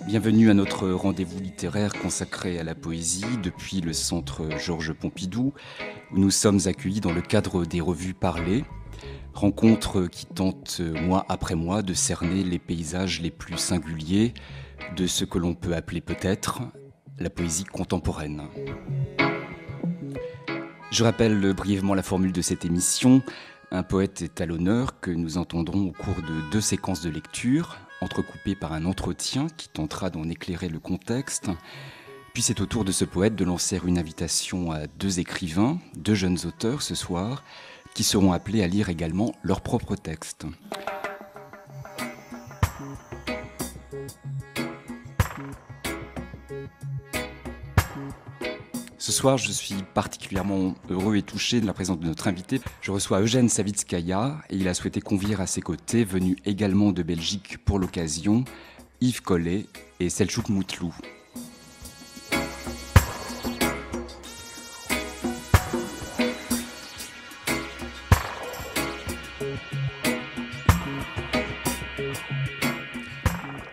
Bienvenue à notre rendez-vous littéraire consacré à la poésie depuis le centre Georges Pompidou, où nous sommes accueillis dans le cadre des revues Parler, rencontres qui tentent mois après mois de cerner les paysages les plus singuliers de ce que l'on peut appeler peut-être la poésie contemporaine. Je rappelle brièvement la formule de cette émission. Un poète est à l'honneur que nous entendrons au cours de 2 séquences de lecture, entrecoupées par un entretien qui tentera d'en éclairer le contexte. Puis c'est au tour de ce poète de lancer une invitation à 2 écrivains, 2 jeunes auteurs ce soir, qui seront appelés à lire également leurs propres textes. Ce soir, je suis particulièrement heureux et touché de la présence de notre invité. Je reçois Eugène Savitskaya et il a souhaité convier à ses côtés, venu également de Belgique pour l'occasion, Yves Collet et Selçuk Mutlu.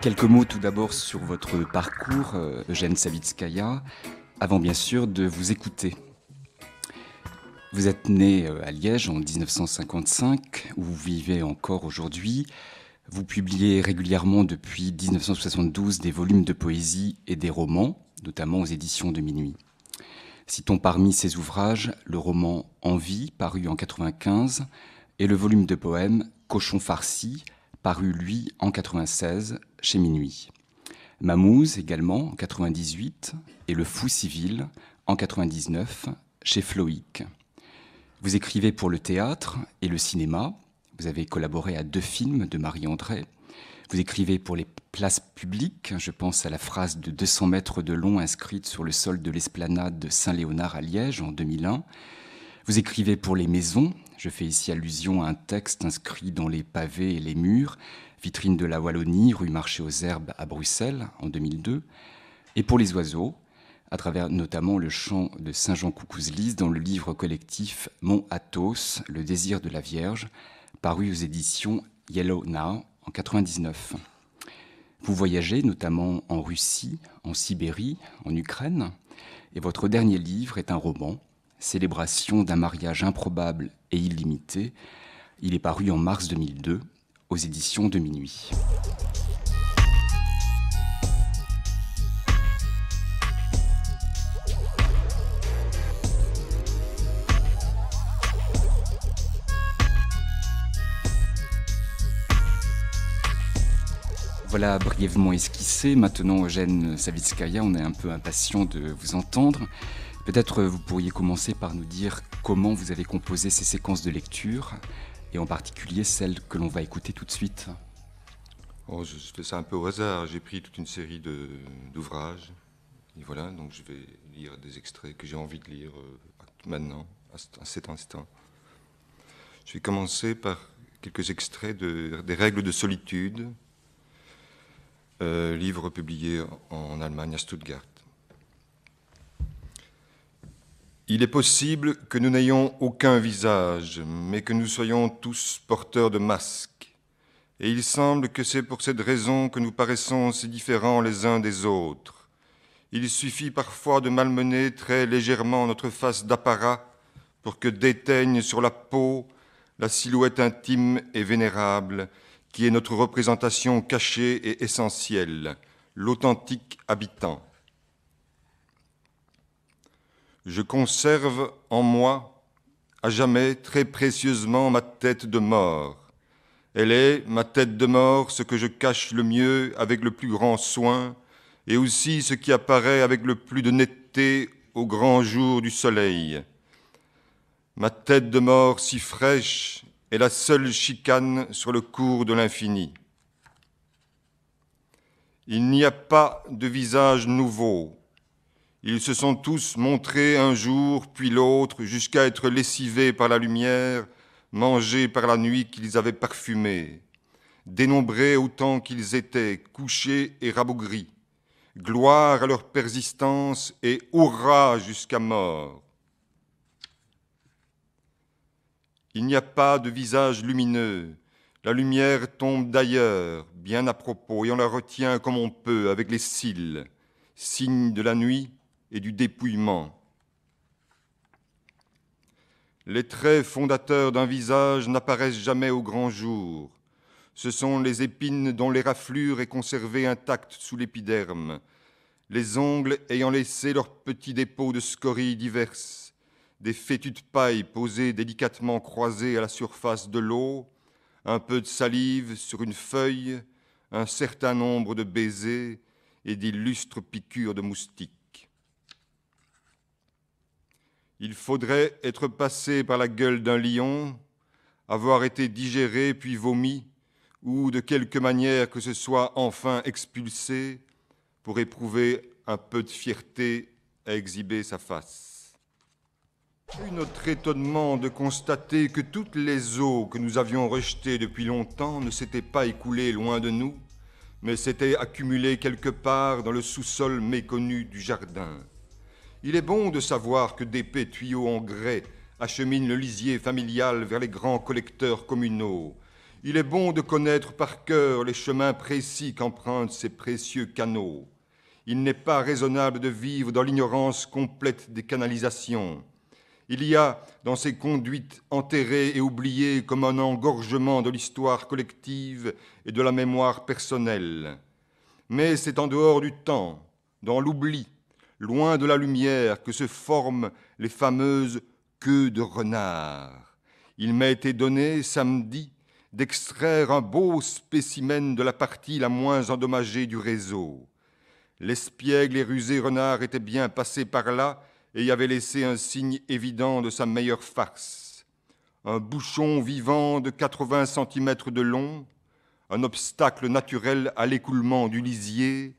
Quelques mots tout d'abord sur votre parcours, Eugène Savitskaya, avant bien sûr de vous écouter. Vous êtes né à Liège en 1955, où vous vivez encore aujourd'hui. Vous publiez régulièrement depuis 1972 des volumes de poésie et des romans, notamment aux éditions de Minuit. Citons parmi ces ouvrages le roman Envie, paru en 1995, et le volume de poèmes Cochon farci, paru lui en 1996 chez Minuit. Mamouze également en 1998 et Le Fou civil en 1999 chez Floïc. Vous écrivez pour le théâtre et le cinéma. Vous avez collaboré à 2 films de Marie André. Vous écrivez pour les places publiques. Je pense à la phrase de 200 mètres de long inscrite sur le sol de l'esplanade de Saint-Léonard à Liège en 2001. Vous écrivez pour les maisons. Je fais ici allusion à un texte inscrit dans les pavés et les murs, vitrine de la Wallonie, rue Marché aux Herbes à Bruxelles en 2002. Et pour les oiseaux, à travers notamment le chant de Saint-Jean-Coucouzlis dans le livre collectif Mon Athos, le désir de la Vierge, paru aux éditions Yellow Now en 1999. Vous voyagez notamment en Russie, en Sibérie, en Ukraine, et votre dernier livre est un roman, Célébration d'un mariage improbable et illimité. Il est paru en mars 2002 aux éditions de Minuit. Voilà brièvement esquissé. Maintenant, Eugène Savitskaya, on est un peu impatient de vous entendre. Peut-être vous pourriez commencer par nous dire comment vous avez composé ces séquences de lecture, et en particulier celles que l'on va écouter tout de suite. Oh, je fais ça un peu au hasard. J'ai pris toute une série d'ouvrages. Et voilà, donc je vais lire des extraits que j'ai envie de lire maintenant, à cet instant. Je vais commencer par quelques extraits des Règles de solitude, livre publié en Allemagne, à Stuttgart. Il est possible que nous n'ayons aucun visage, mais que nous soyons tous porteurs de masques. Et il semble que c'est pour cette raison que nous paraissons si différents les uns des autres. Il suffit parfois de malmener très légèrement notre face d'apparat pour que déteigne sur la peau la silhouette intime et vénérable qui est notre représentation cachée et essentielle, l'authentique habitant. Je conserve en moi, à jamais, très précieusement ma tête de mort. Elle est, ma tête de mort, ce que je cache le mieux avec le plus grand soin, et aussi ce qui apparaît avec le plus de netteté au grand jour du soleil. Ma tête de mort si fraîche est la seule chicane sur le cours de l'infini. Il n'y a pas de visage nouveau. Ils se sont tous montrés un jour, puis l'autre, jusqu'à être lessivés par la lumière, mangés par la nuit qu'ils avaient parfumée, dénombrés autant qu'ils étaient, couchés et rabougris. Gloire à leur persistance et hurrah jusqu'à mort. Il n'y a pas de visage lumineux, La lumière tombe d'ailleurs, bien à propos, et on la retient comme on peut, avec les cils, signe de la nuit et du dépouillement. Les traits fondateurs d'un visage n'apparaissent jamais au grand jour. Ce sont les épines dont l'éraflure est conservée intacte sous l'épiderme, les ongles ayant laissé leurs petits dépôts de scories diverses, des fétus de paille posés délicatement croisés à la surface de l'eau, un peu de salive sur une feuille, un certain nombre de baisers et d'illustres piqûres de moustiques. Il faudrait être passé par la gueule d'un lion, avoir été digéré puis vomi, ou de quelque manière que ce soit enfin expulsé, pour éprouver un peu de fierté à exhiber sa face. Eut notre étonnement de constater que toutes les eaux que nous avions rejetées depuis longtemps ne s'étaient pas écoulées loin de nous, mais s'étaient accumulées quelque part dans le sous-sol méconnu du jardin. Il est bon de savoir que d'épais tuyaux en grès acheminent le lisier familial vers les grands collecteurs communaux. Il est bon de connaître par cœur les chemins précis qu'empruntent ces précieux canaux. Il n'est pas raisonnable de vivre dans l'ignorance complète des canalisations. Il y a dans ces conduites enterrées et oubliées comme un engorgement de l'histoire collective et de la mémoire personnelle. Mais c'est en dehors du temps, dans l'oubli, loin de la lumière, que se forment les fameuses queues de renard. Il m'a été donné, samedi, d'extraire un beau spécimen de la partie la moins endommagée du réseau. L'espiègle et rusé renard était bien passé par là et y avait laissé un signe évident de sa meilleure farce. Un bouchon vivant de 80 cm de long, un obstacle naturel à l'écoulement du lisier,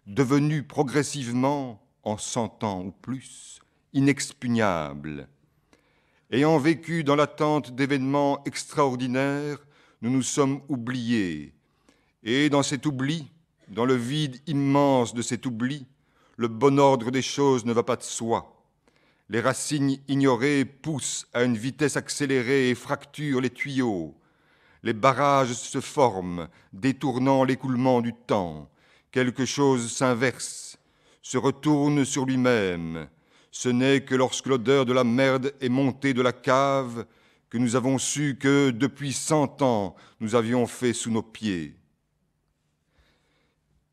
devenu progressivement, en 100 ans ou plus, inexpugnable. Ayant vécu dans l'attente d'événements extraordinaires, nous nous sommes oubliés. Et dans cet oubli, dans le vide immense de cet oubli, le bon ordre des choses ne va pas de soi. Les racines ignorées poussent à une vitesse accélérée et fracturent les tuyaux. Les barrages se forment, détournant l'écoulement du temps. Quelque chose s'inverse, se retourne sur lui-même. Ce n'est que lorsque l'odeur de la merde est montée de la cave que nous avons su que, depuis 100 ans, nous avions fait sous nos pieds.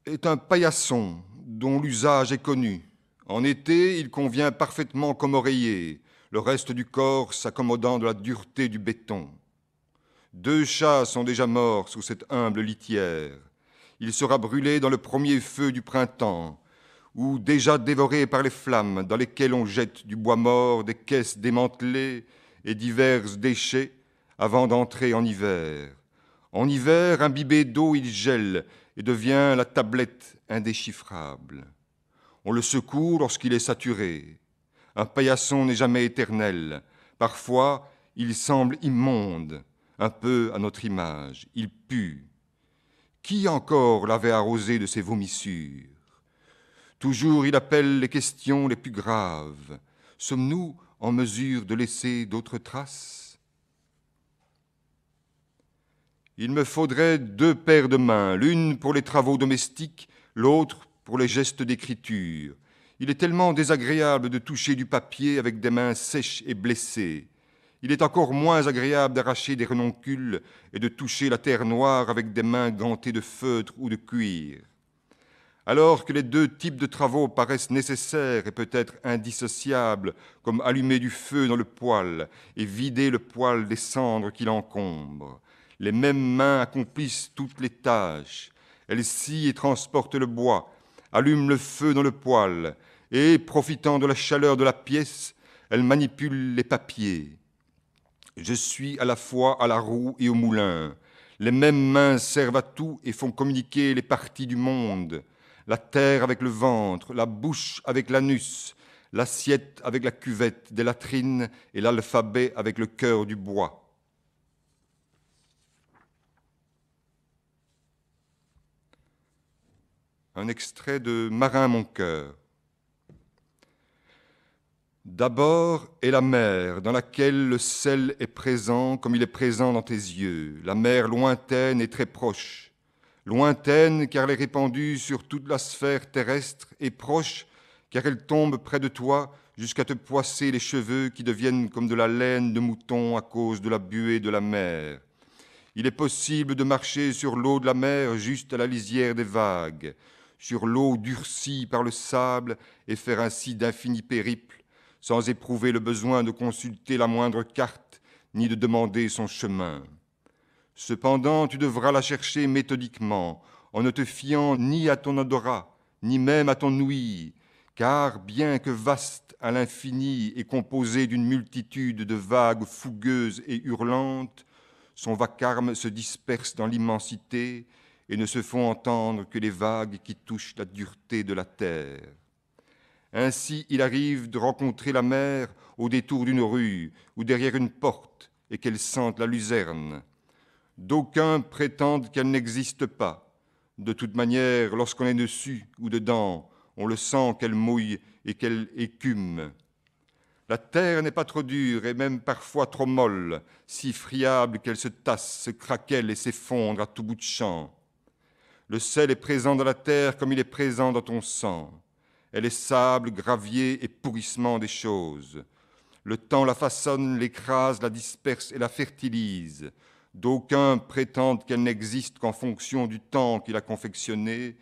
Est un paillasson dont l'usage est connu. En été, il convient parfaitement comme oreiller, le reste du corps s'accommodant de la dureté du béton. 2 chats sont déjà morts sous cette humble litière. Il sera brûlé dans le premier feu du printemps, ou déjà dévoré par les flammes dans lesquelles on jette du bois mort, des caisses démantelées et divers déchets avant d'entrer en hiver. En hiver, imbibé d'eau, il gèle et devient la tablette indéchiffrable. On le secoue lorsqu'il est saturé. Un paillasson n'est jamais éternel. Parfois, il semble immonde, un peu à notre image. Il pue. Qui encore l'avait arrosé de ses vomissures? Toujours il appelle les questions les plus graves. Sommes-nous en mesure de laisser d'autres traces? Il me faudrait 2 paires de mains, l'une pour les travaux domestiques, l'autre pour les gestes d'écriture. Il est tellement désagréable de toucher du papier avec des mains sèches et blessées. Il est encore moins agréable d'arracher des renoncules et de toucher la terre noire avec des mains gantées de feutre ou de cuir. Alors que les 2 types de travaux paraissent nécessaires et peut-être indissociables, comme allumer du feu dans le poêle et vider le poêle des cendres qui l'encombrent, les mêmes mains accomplissent toutes les tâches. Elles scient et transportent le bois, allument le feu dans le poêle et, profitant de la chaleur de la pièce, elles manipulent les papiers. Je suis à la fois à la roue et au moulin. Les mêmes mains servent à tout et font communiquer les parties du monde. La terre avec le ventre, la bouche avec l'anus, l'assiette avec la cuvette des latrines et l'alphabet avec le cœur du bois. Un extrait de Marin mon cœur. D'abord est la mer, dans laquelle le sel est présent comme il est présent dans tes yeux, la mer lointaine et très proche. Lointaine car elle est répandue sur toute la sphère terrestre et proche car elle tombe près de toi jusqu'à te poisser les cheveux qui deviennent comme de la laine de mouton à cause de la buée de la mer. Il est possible de marcher sur l'eau de la mer juste à la lisière des vagues, sur l'eau durcie par le sable et faire ainsi d'infinis périples, sans éprouver le besoin de consulter la moindre carte ni de demander son chemin. Cependant, tu devras la chercher méthodiquement, en ne te fiant ni à ton odorat, ni même à ton ouïe, car bien que vaste à l'infini et composée d'une multitude de vagues fougueuses et hurlantes, son vacarme se disperse dans l'immensité et ne se font entendre que les vagues qui touchent la dureté de la terre. Ainsi, il arrive de rencontrer la mer au détour d'une rue ou derrière une porte et qu'elle sente la luzerne. D'aucuns prétendent qu'elle n'existe pas. De toute manière, lorsqu'on est dessus ou dedans, on le sent qu'elle mouille et qu'elle écume. La terre n'est pas trop dure et même parfois trop molle, si friable qu'elle se tasse, se craquelle et s'effondre à tout bout de champ. Le sel est présent dans la terre comme il est présent dans ton sang. Elle est sable, gravier et pourrissement des choses. Le temps la façonne, l'écrase, la disperse et la fertilise. D'aucuns prétendent qu'elle n'existe qu'en fonction du temps qui l'a confectionnée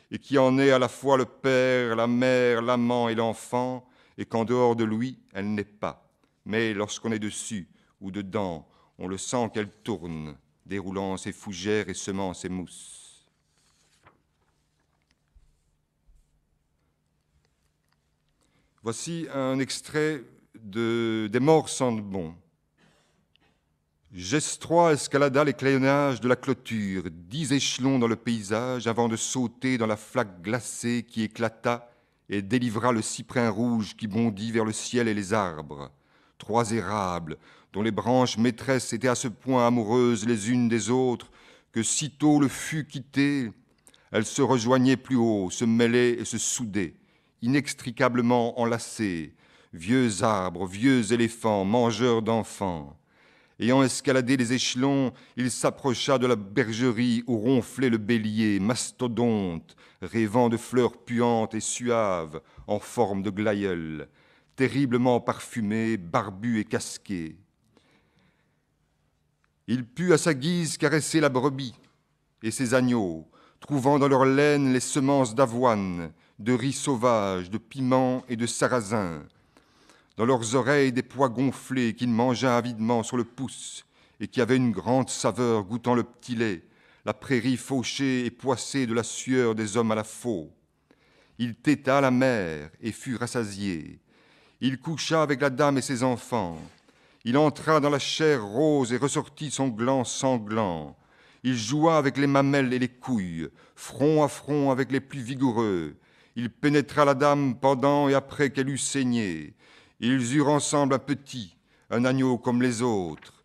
et qui en est à la fois le père, la mère, l'amant et l'enfant, et qu'en dehors de lui, elle n'est pas. Mais lorsqu'on est dessus ou dedans, on le sent qu'elle tourne, déroulant ses fougères et semant ses mousses. Voici un extrait des Morts sentent bon. Gestrois escalada les claironnages de la clôture, 10 échelons dans le paysage avant de sauter dans la flaque glacée qui éclata et délivra le cyprin rouge qui bondit vers le ciel et les arbres. 3 érables, dont les branches maîtresses étaient à ce point amoureuses les unes des autres que sitôt le fût quitté, elles se rejoignaient plus haut, se mêlaient et se soudaient, inextricablement enlacées, vieux arbres, vieux éléphants, mangeurs d'enfants. Ayant escaladé les échelons, il s'approcha de la bergerie où ronflait le bélier, mastodonte, rêvant de fleurs puantes et suaves en forme de glaïeul, terriblement parfumé, barbu et casqué. Il put à sa guise caresser la brebis et ses agneaux, trouvant dans leur laine les semences d'avoine, de riz sauvage, de piment et de sarrasin, dans leurs oreilles des pois gonflés qu'il mangea avidement sur le pouce et qui avaient une grande saveur goûtant le petit lait, la prairie fauchée et poissée de la sueur des hommes à la faux. Il téta la mer et fut rassasié. Il coucha avec la dame et ses enfants. Il entra dans la chair rose et ressortit son gland sanglant. Il joua avec les mamelles et les couilles, front à front avec les plus vigoureux. Il pénétra la dame pendant et après qu'elle eut saigné. Ils eurent ensemble un petit, un agneau comme les autres.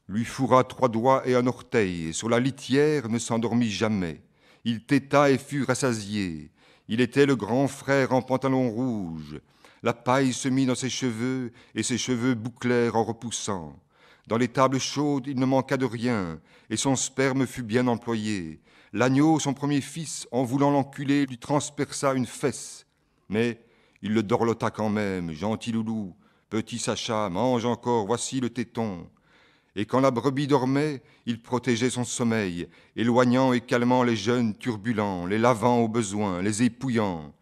Lui fourra 3 doigts et un orteil, et sur la litière ne s'endormit jamais. Il téta et fut rassasié. Il était le grand frère en pantalon rouge. La paille se mit dans ses cheveux, et ses cheveux bouclèrent en repoussant. Dans les tables chaudes, il ne manqua de rien, et son sperme fut bien employé. L'agneau, son premier fils, en voulant l'enculer, lui transperça une fesse. Mais il le dorlota quand même, gentil loulou, petit Sacha, mange encore, voici le téton. Et quand la brebis dormait, il protégeait son sommeil, éloignant et calmant les jeunes turbulents, les lavant au besoin, les épouillant.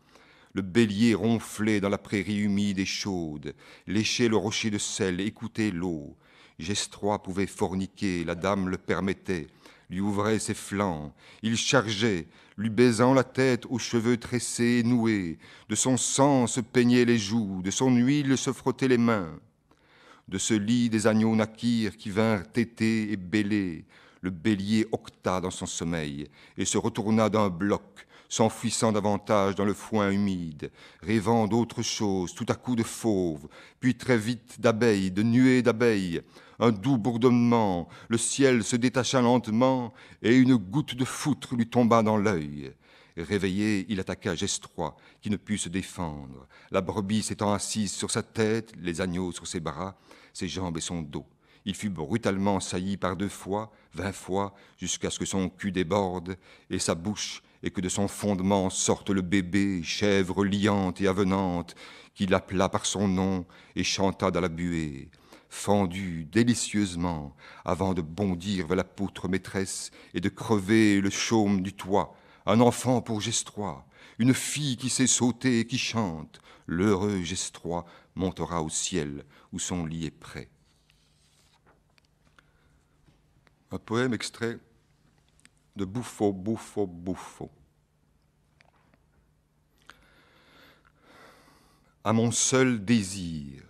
Le bélier ronflait dans la prairie humide et chaude, léchait le rocher de sel, écoutait l'eau. Gestrois pouvait forniquer, la dame le permettait, lui ouvrait ses flancs, il chargeait, lui baisant la tête aux cheveux tressés et noués, de son sang se peignaient les joues, de son huile se frottaient les mains. De ce lit des agneaux naquirent qui vinrent téter et bêler. Le bélier octa dans son sommeil et se retourna d'un bloc, s'enfouissant davantage dans le foin humide, rêvant d'autre chose, tout à coup de fauve, puis très vite d'abeilles, de nuées d'abeilles, un doux bourdonnement, le ciel se détacha lentement et une goutte de foutre lui tomba dans l'œil. Réveillé, il attaqua Gestroi, qui ne put se défendre, la brebis s'étant assise sur sa tête, les agneaux sur ses bras, ses jambes et son dos. Il fut brutalement sailli par 2 fois, 20 fois, jusqu'à ce que son cul déborde, et sa bouche, et que de son fondement sorte le bébé, chèvre liante et avenante, qui l'appela par son nom et chanta dans la buée. Fendu délicieusement, avant de bondir vers la poutre maîtresse et de crever le chaume du toit, un enfant pour Gestroi, une fille qui sait sauter et qui chante, l'heureux Gestroi montera au ciel où son lit est prêt. Un poème extrait de Buffo, Buffo, Buffo. À mon seul désir,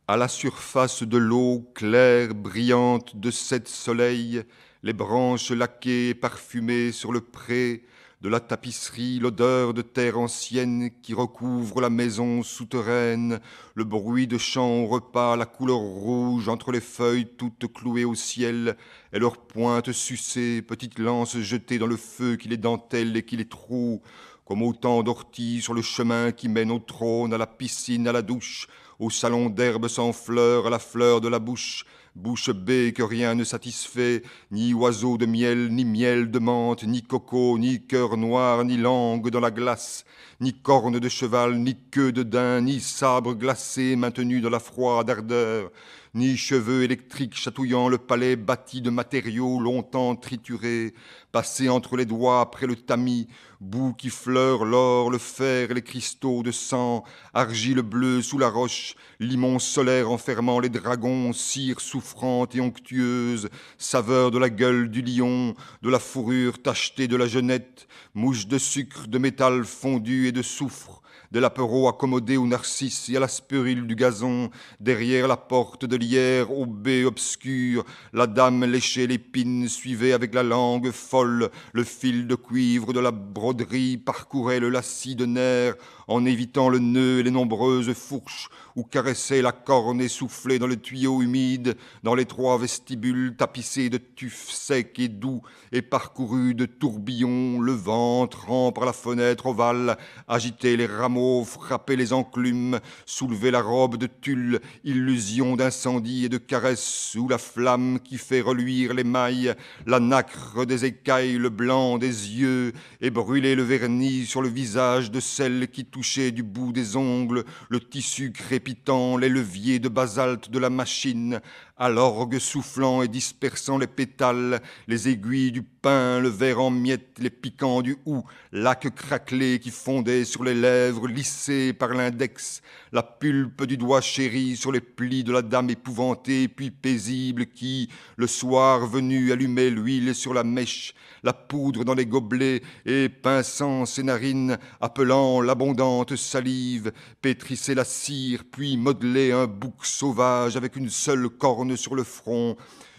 à la surface de l'eau claire, brillante de 7 soleils, les branches laquées et parfumées sur le pré, de la tapisserie, l'odeur de terre ancienne qui recouvre la maison souterraine, le bruit de chants au repas, la couleur rouge entre les feuilles toutes clouées au ciel, et leurs pointes sucées, petites lances jetées dans le feu qui les dentelle et qui les troue, comme autant d'orties sur le chemin qui mène au trône, à la piscine, à la douche, au salon d'herbes sans fleurs, à la fleur de la bouche bée que rien ne satisfait, ni oiseau de miel, ni miel de menthe, ni coco, ni cœur noir, ni langue dans la glace, ni corne de cheval, ni queue de daim, ni sabre glacé maintenu dans la froide ardeur, ni cheveux électriques chatouillant le palais bâti de matériaux longtemps triturés, passés entre les doigts après le tamis, boue qui fleure l'or, le fer et les cristaux de sang, argile bleue sous la roche, limon solaire enfermant les dragons, cire souffrante et onctueuse, saveur de la gueule du lion, de la fourrure tachetée de la genette, mouche de sucre, de métal fondu et de soufre, de l'apéro accommodé aux narcisses et à la spurule du gazon, derrière la porte de lierre aux baies obscures, la dame léchait l'épine, suivait avec la langue folle le fil de cuivre de la broderie, parcourait le lacis de nerfs en évitant le nœud et les nombreuses fourches où caressait la corne essoufflée dans le tuyau humide, dans les 3 vestibules tapissés de tufs secs et doux et parcourus de tourbillons, le vent entrant par la fenêtre ovale, agitait les rameaux, frappait les enclumes, soulevait la robe de tulle, illusion d'incendie et de caresse sous la flamme qui fait reluire les mailles, la nacre des écailles, le blanc des yeux, et brûler le vernis sur le visage de celle qui touchait du bout des ongles le tissu crépitant, les leviers de basalte de la machine, à l'orgue soufflant et dispersant les pétales, les aiguilles du pain, le verre en miettes, les piquants du houx, laque craquelé qui fondait sur les lèvres lissées par l'index, la pulpe du doigt chéri sur les plis de la dame épouvantée puis paisible qui, le soir venu, allumait l'huile sur la mèche, la poudre dans les gobelets et, pinçant ses narines, appelant l'abondante salive, pétrissait la cire, puis modelait un bouc sauvage avec une seule corne sur le front,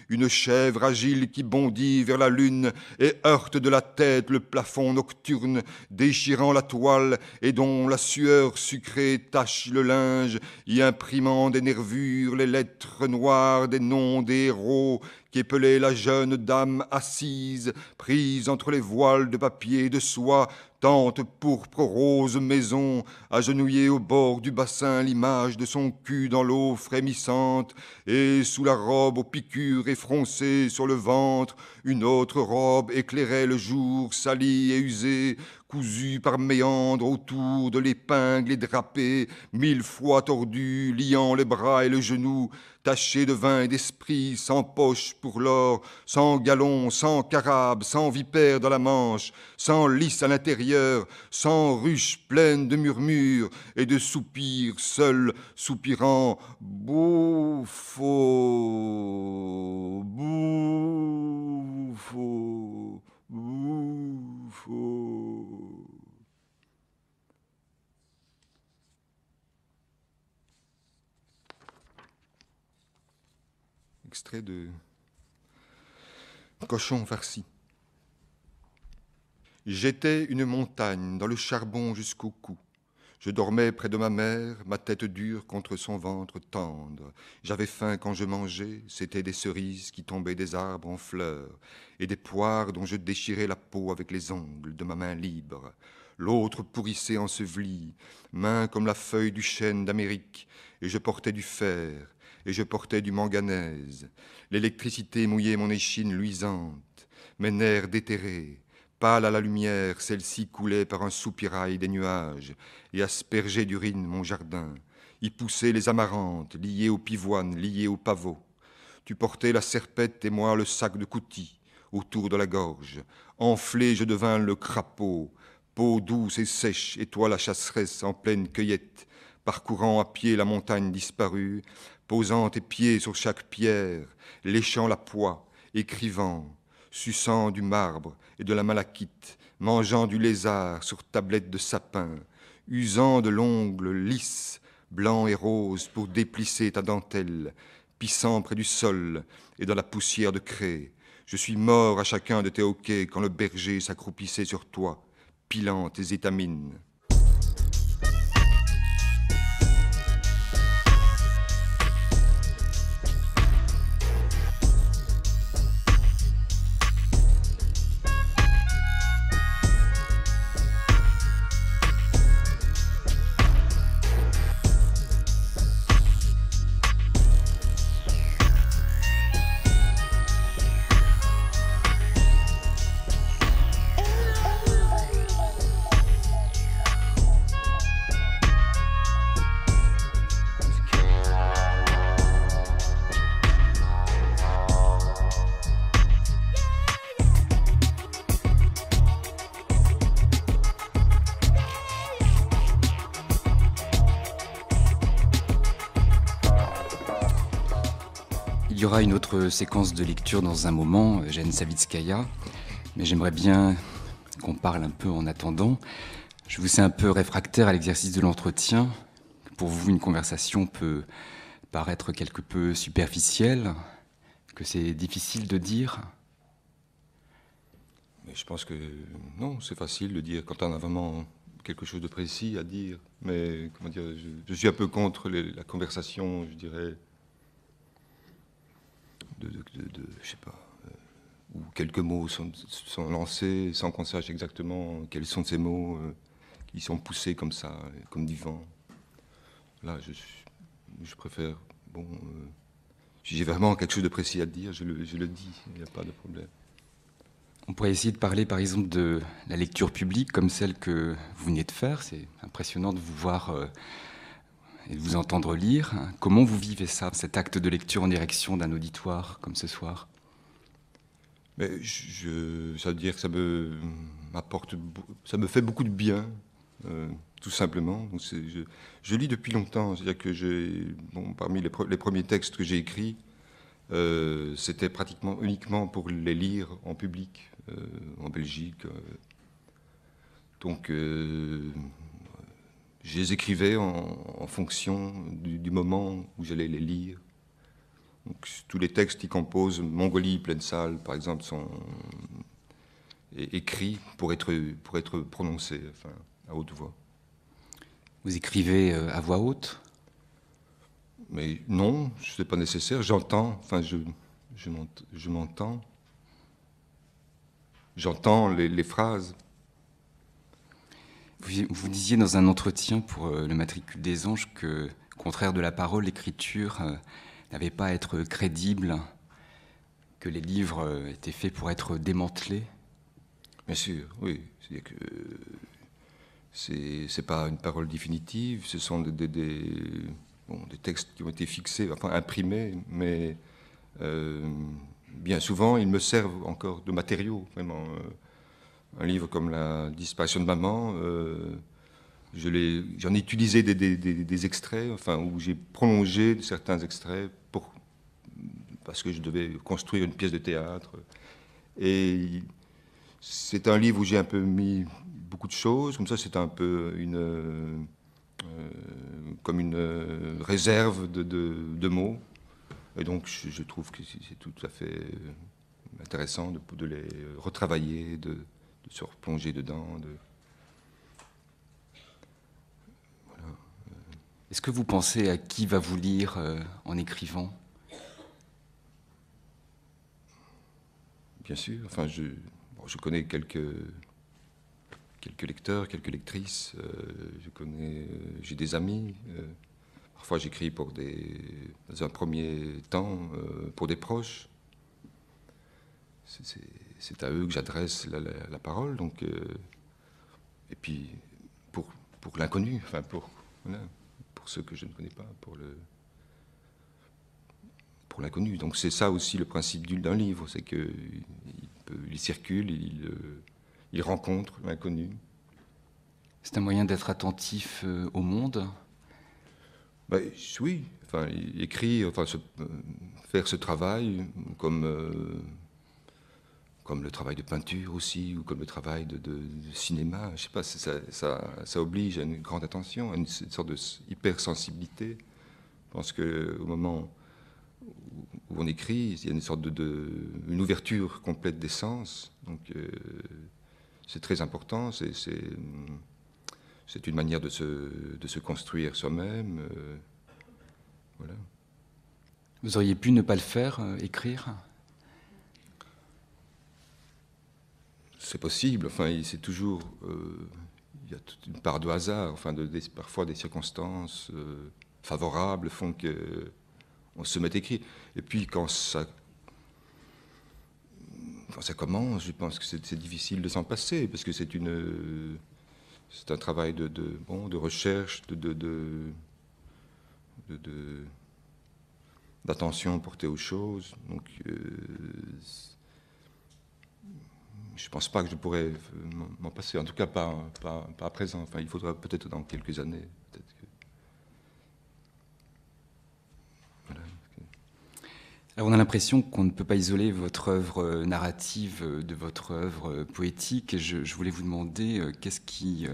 une chèvre agile qui bondit vers la lune et heurte de la tête le plafond nocturne, déchirant la toile et dont la sueur sucrée tache le linge, y imprimant des nervures les lettres noires des noms des héros qu'épelait la jeune dame assise, prise entre les voiles de papier de soie, tente pourpre rose maison, agenouillée au bord du bassin, l'image de son cul dans l'eau frémissante, et sous la robe aux piqûres effroncées sur le ventre, une autre robe éclairait le jour, salie et usée, cousue par méandres autour de l'épingle et drapée, 1000 fois tordue, liant les bras et le genou, tachée de vin et d'esprit, sans poche pour l'or, sans galon, sans carabe, sans vipère dans la manche, sans lys à l'intérieur, sans ruche pleine de murmures et de soupirs, seul soupirant « Buffo, Buffo, Buffo ». Extrait de Cochon farci. J'étais une montagne dans le charbon jusqu'au cou. Je dormais près de ma mère, ma tête dure contre son ventre tendre. J'avais faim quand je mangeais, c'étaient des cerises qui tombaient des arbres en fleurs, et des poires dont je déchirais la peau avec les ongles de ma main libre. L'autre pourrissait enseveli, main comme la feuille du chêne d'Amérique, et je portais du fer, et je portais du manganèse. L'électricité mouillait mon échine luisante, mes nerfs déterrés. Pâle à la lumière, celle-ci coulait par un soupirail des nuages et aspergeait d'urine mon jardin. Y poussaient les amarantes, liées aux pivoines, liées aux pavots. Tu portais la serpette et moi le sac de coutis autour de la gorge. Enflé, je devins le crapaud, peau douce et sèche, et toi la chasseresse en pleine cueillette, parcourant à pied la montagne disparue, posant tes pieds sur chaque pierre, léchant la poix, écrivant, suçant du marbre et de la malachite, mangeant du lézard sur tablette de sapin, usant de l'ongle lisse, blanc et rose pour déplisser ta dentelle, pissant près du sol et dans la poussière de craie. Je suis mort à chacun de tes hoquets quand le berger s'accroupissait sur toi, pilant tes étamines. Il y aura une autre séquence de lecture dans un moment, Eugène Savitskaya, mais j'aimerais bien qu'on parle un peu en attendant. Je vous sais un peu réfractaire à l'exercice de l'entretien. Pour vous, une conversation peut paraître quelque peu superficielle, que c'est difficile de dire. Mais je pense que non, c'est facile de dire quand on a vraiment quelque chose de précis à dire. Mais comment dire, je suis un peu contre la conversation, je dirais, je sais pas, où quelques mots sont lancés sans qu'on sache exactement quels sont ces mots qui sont poussés comme ça, comme du vent. Là, je préfère, bon, si j'ai vraiment quelque chose de précis à dire, je le dis, il n'y a pas de problème. On pourrait essayer de parler par exemple de la lecture publique comme celle que vous venez de faire. C'est impressionnant de vous voir et de vous entendre lire. Comment vous vivez ça, cet acte de lecture en direction d'un auditoire comme ce soir? Mais ça veut dire que ça me fait beaucoup de bien, tout simplement. Donc je lis depuis longtemps. C'est-à-dire que parmi les premiers textes que j'ai écrits, c'était pratiquement uniquement pour les lire en public, en Belgique. Donc je les écrivais en fonction du moment où j'allais les lire. Donc, tous les textes qui composent Mongolie, pleine salle, par exemple, sont écrits pour être prononcés, enfin, à haute voix. Vous écrivez à voix haute? Mais non, ce n'est pas nécessaire. J'entends, enfin, je m'entends. J'entends les phrases. Vous disiez dans un entretien pour le Matricule des Anges que, au contraire de la parole, l'écriture n'avait pas à être crédible, que les livres étaient faits pour être démantelés. Bien sûr, oui. C'est-à-dire que c'est pas une parole définitive, ce sont des textes qui ont été fixés, enfin imprimés, mais bien souvent ils me servent encore de matériaux, vraiment. Un livre comme La disparition de maman, j'en ai utilisé des extraits, enfin, où j'ai prolongé certains extraits parce que je devais construire une pièce de théâtre. Et c'est un livre où j'ai un peu mis beaucoup de choses, comme ça c'est un peu comme une réserve de mots. Et donc je trouve que c'est tout à fait intéressant de les retravailler, de se replonger dedans. Est-ce que vous pensez à qui va vous lire en écrivant? Bien sûr, enfin, je connais quelques lecteurs, quelques lectrices, j'ai des amis. Parfois, j'écris dans un premier temps, pour des proches. C'est à eux que j'adresse la parole. Donc, et puis, pour l'inconnu, enfin, voilà, pour ceux que je ne connais pas, pour l'inconnu. Donc, c'est ça aussi le principe d'un livre, c'est qu'il circule, il rencontre l'inconnu. C'est un moyen d'être attentif au monde? Ben, oui, enfin, écrire, enfin, faire ce travail comme le travail de peinture aussi, ou comme le travail de cinéma, je sais pas, ça oblige à une grande attention, à une sorte de hypersensibilité. Je pense qu'au moment où on écrit, il y a une sorte une ouverture complète des sens, donc c'est très important, c'est une manière de se construire soi-même. Voilà. Vous auriez pu ne pas le faire, écrire? C'est possible, enfin, c'est toujours... il y a toute une part de hasard, enfin, parfois des circonstances favorables font qu'on se met à écrire. Et puis quand ça commence, je pense que c'est difficile de s'en passer, parce que c'est un travail de recherche, d'attention portée aux choses. Donc, je ne pense pas que je pourrais m'en passer, en tout cas pas à présent. Enfin, il faudra peut-être dans quelques années. Voilà. Alors on a l'impression qu'on ne peut pas isoler votre œuvre narrative de votre œuvre poétique. Et je voulais vous demander qu'est-ce qui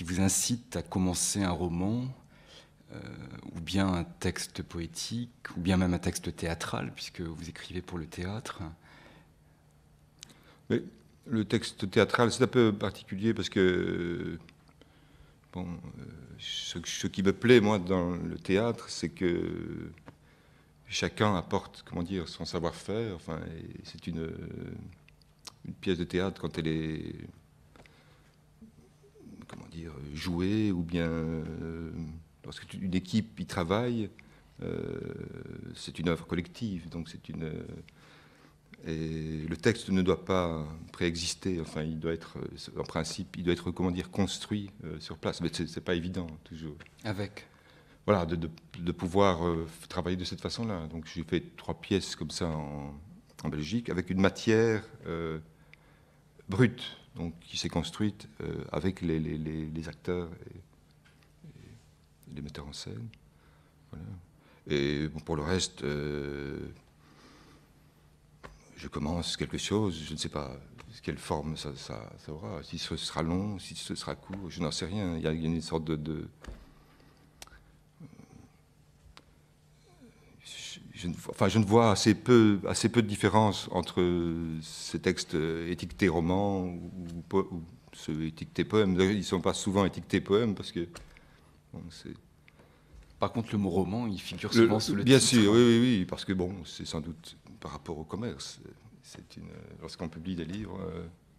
vous incite à commencer un roman, ou bien un texte poétique, ou bien même un texte théâtral, puisque vous écrivez pour le théâtre. Mais le texte théâtral, c'est un peu particulier parce que bon, ce qui me plaît, moi, dans le théâtre, c'est que chacun apporte, comment dire, son savoir-faire. Enfin, c'est une pièce de théâtre quand elle est, comment dire, jouée, ou bien lorsque une équipe y travaille, c'est une œuvre collective. Donc et le texte ne doit pas préexister. Enfin, il doit être, en principe, il doit être, comment dire, construit sur place. Mais c'est pas évident toujours. Avec. Voilà, de pouvoir travailler de cette façon-là. Donc j'ai fait 3 pièces comme ça en Belgique, avec une matière brute, donc qui s'est construite avec les acteurs et les metteurs en scène. Voilà. Et bon, pour le reste, je commence quelque chose, je ne sais pas quelle forme ça aura, si ce sera long, si ce sera court, je n'en sais rien. Il y a une sorte je ne vois assez peu de différence entre ces textes étiquetés romans ou ceux étiquetés poèmes. Ils ne sont pas souvent étiquetés poèmes parce que... Bon, Par contre, le mot roman, il figure souvent sous le bien titre. Bien sûr, oui, parce que bon, c'est sans doute par rapport au commerce. Lorsqu'on publie des livres,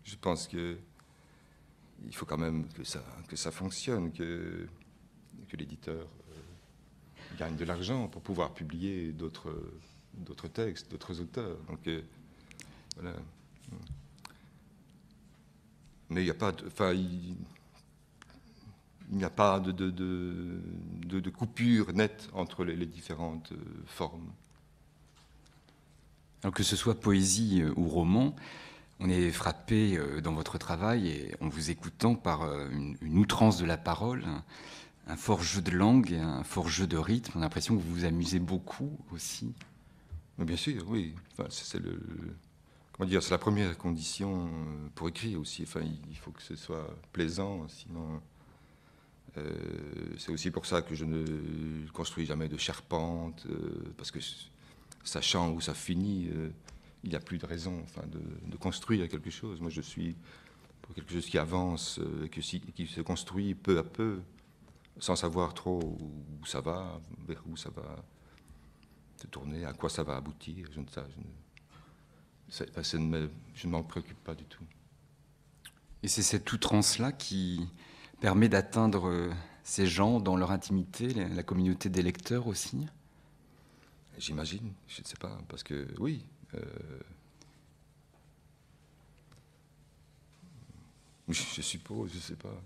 je pense que il faut quand même que ça fonctionne, que l'éditeur gagne de l'argent pour pouvoir publier d'autres textes, d'autres auteurs. Donc voilà. Mais il n'y a pas il n'y a pas de coupure nette entre les différentes formes. Alors que ce soit poésie ou roman, on est frappé dans votre travail et en vous écoutant par une outrance de la parole, un fort jeu de langue et un fort jeu de rythme. On a l'impression que vous vous amusez beaucoup aussi. Mais bien sûr, oui. Enfin, c'est la première condition pour écrire aussi. Enfin, il faut que ce soit plaisant, sinon. C'est aussi pour ça que je ne construis jamais de charpente, parce que sachant où ça finit, il n'y a plus de raison, enfin, de construire quelque chose. Moi, je suis pour quelque chose qui avance, qui se construit peu à peu. sans savoir trop où ça va, vers où ça va se tourner, à quoi ça va aboutir. Je ne m'en préoccupe pas du tout. Et c'est cette outrance-là qui permet d'atteindre ces gens dans leur intimité, la communauté des lecteurs aussi? J'imagine, je ne sais pas, parce que oui. Je suppose, je ne sais pas.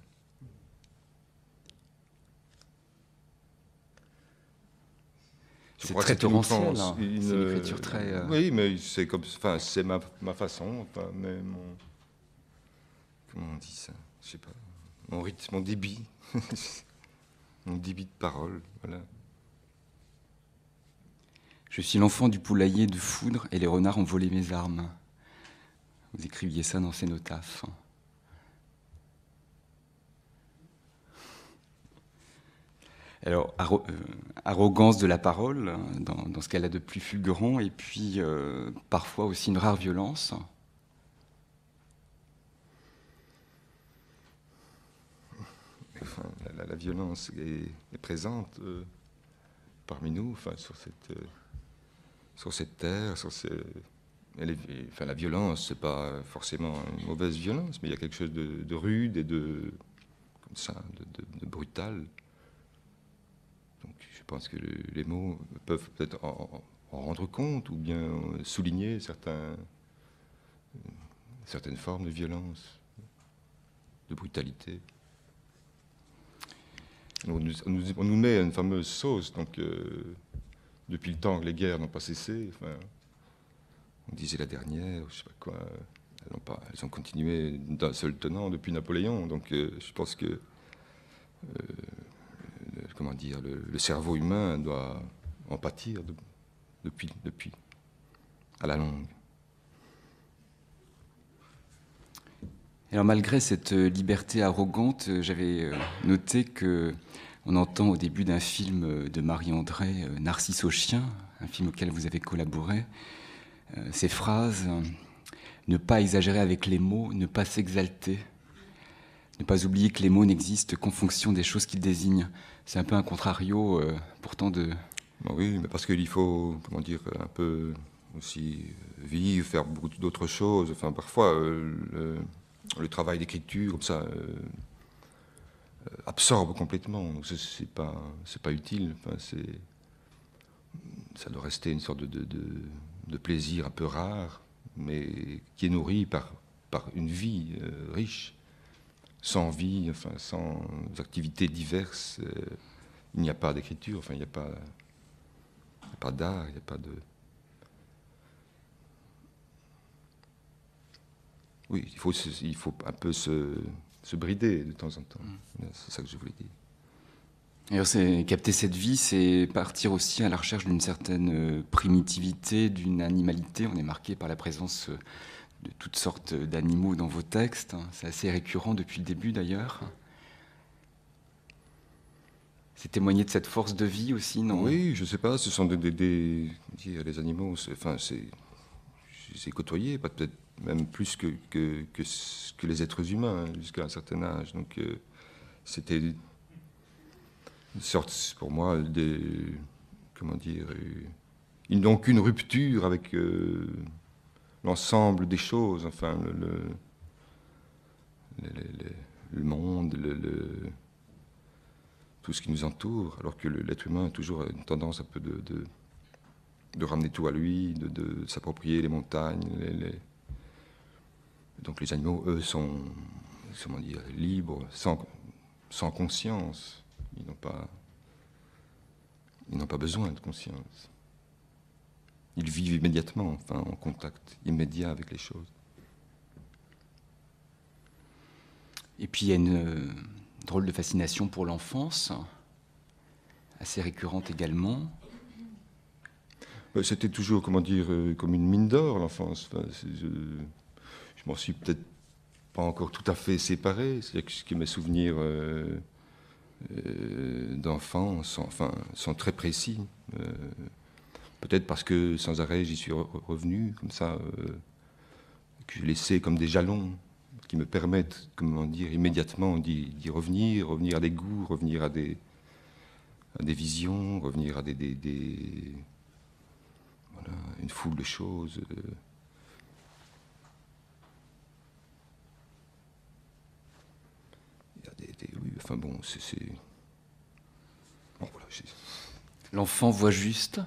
C'est très torrentiel, hein. C'est une écriture très... Oui, mais c'est comme, enfin, c'est ma façon, enfin, mais comment on dit ça? Je sais pas. Mon rythme, mon débit, mon débit de parole, voilà. Je suis l'enfant du poulailler de foudre et les renards ont volé mes armes. Vous écriviez ça dans Cénotaphe. Alors, arrogance de la parole, dans ce qu'elle a de plus fulgurant, et puis parfois aussi une rare violence. Enfin, la violence est présente parmi nous, enfin, sur cette terre, enfin, la violence, c'est pas forcément une mauvaise violence, mais il y a quelque chose de rude et comme ça, de brutal. Donc, je pense que les mots peuvent peut-être en rendre compte ou bien souligner certaines formes de violence, de brutalité. On nous met une fameuse sauce, donc depuis le temps que les guerres n'ont pas cessé, enfin, on disait la dernière, je sais pas quoi, elles ont continué d'un seul tenant depuis Napoléon, donc je pense que comment dire, le cerveau humain doit en pâtir depuis à la longue. Alors malgré cette liberté arrogante, j'avais noté que on entend au début d'un film de Marie-André, Narcisse au chien, un film auquel vous avez collaboré, ces phrases ne pas exagérer avec les mots, ne pas s'exalter, ne pas oublier que les mots n'existent qu'en fonction des choses qu'ils désignent. C'est un peu un contrario, pourtant de... Bon, oui, mais parce qu'il faut, comment dire, un peu aussi vivre, faire beaucoup d'autres choses. Enfin, parfois, le travail d'écriture, comme ça, absorbe complètement. Donc, c'est pas utile. Enfin, ça doit rester une sorte de plaisir un peu rare, mais qui est nourri par une vie riche. Sans vie, enfin, sans activités diverses, il n'y a pas d'écriture, enfin, il n'y a pas d'art, il n'y a pas de... Oui, il faut un peu se brider de temps en temps. C'est ça que je voulais dire. D'ailleurs, capter cette vie, c'est partir aussi à la recherche d'une certaine primitivité, d'une animalité. On est marqué par la présence de toutes sortes d'animaux dans vos textes. C'est assez récurrent depuis le début d'ailleurs. C'est témoigner de cette force de vie aussi, non? Oui, je ne sais pas, ce sont des animaux, enfin, c'est côtoyé, peut-être même plus que les êtres humains, jusqu'à un certain âge. Donc c'était une sorte, pour moi, comment dire, ils n'ont qu'une rupture avec l'ensemble des choses, enfin, le monde, tout ce qui nous entoure, alors que l'être humain a toujours une tendance un peu de ramener tout à lui, de s'approprier les montagnes. Donc les animaux, eux, sont comment dire, libres, sans conscience. Ils n'ont pas besoin de conscience. Ils vivent immédiatement, enfin, en contact immédiat avec les choses. Et puis il y a une drôle de fascination pour l'enfance, assez récurrente également. C'était toujours, comment dire, comme une mine d'or, l'enfance. Enfin, je m'en suis peut-être pas encore tout à fait séparé. C'est-à-dire que mes souvenirs d'enfance sont très précis. Peut-être parce que sans arrêt j'y suis revenu, comme ça, que je laissais comme des jalons. qui me permettent, comment dire, immédiatement d'y revenir, revenir à des goûts, revenir à des visions, revenir à voilà, une foule de choses. Il y a oui, enfin bon, c'est... Bon, voilà, L'enfant voit juste?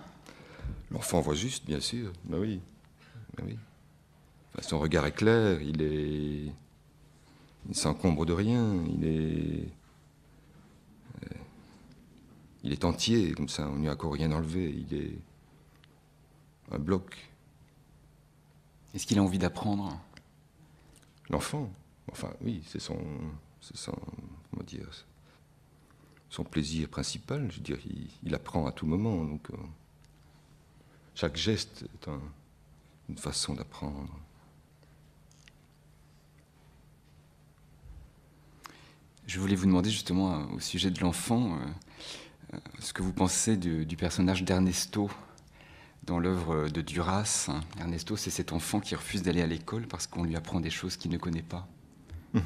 L'enfant voit juste, bien sûr, ben oui. Ben oui. Enfin, son regard est clair, il ne s'encombre de rien, il est entier, comme ça, on n'y a encore rien enlevé, il est un bloc. Est-ce qu'il a envie d'apprendre? L'enfant, enfin oui, c'est son, comment dire, son plaisir principal, je veux dire, il apprend à tout moment, donc chaque geste est une façon d'apprendre. Je voulais vous demander justement au sujet de l'enfant, ce que vous pensez du personnage d'Ernesto dans l'œuvre de Duras. Ernesto, c'est cet enfant qui refuse d'aller à l'école parce qu'on lui apprend des choses qu'il ne connaît pas. Mmh.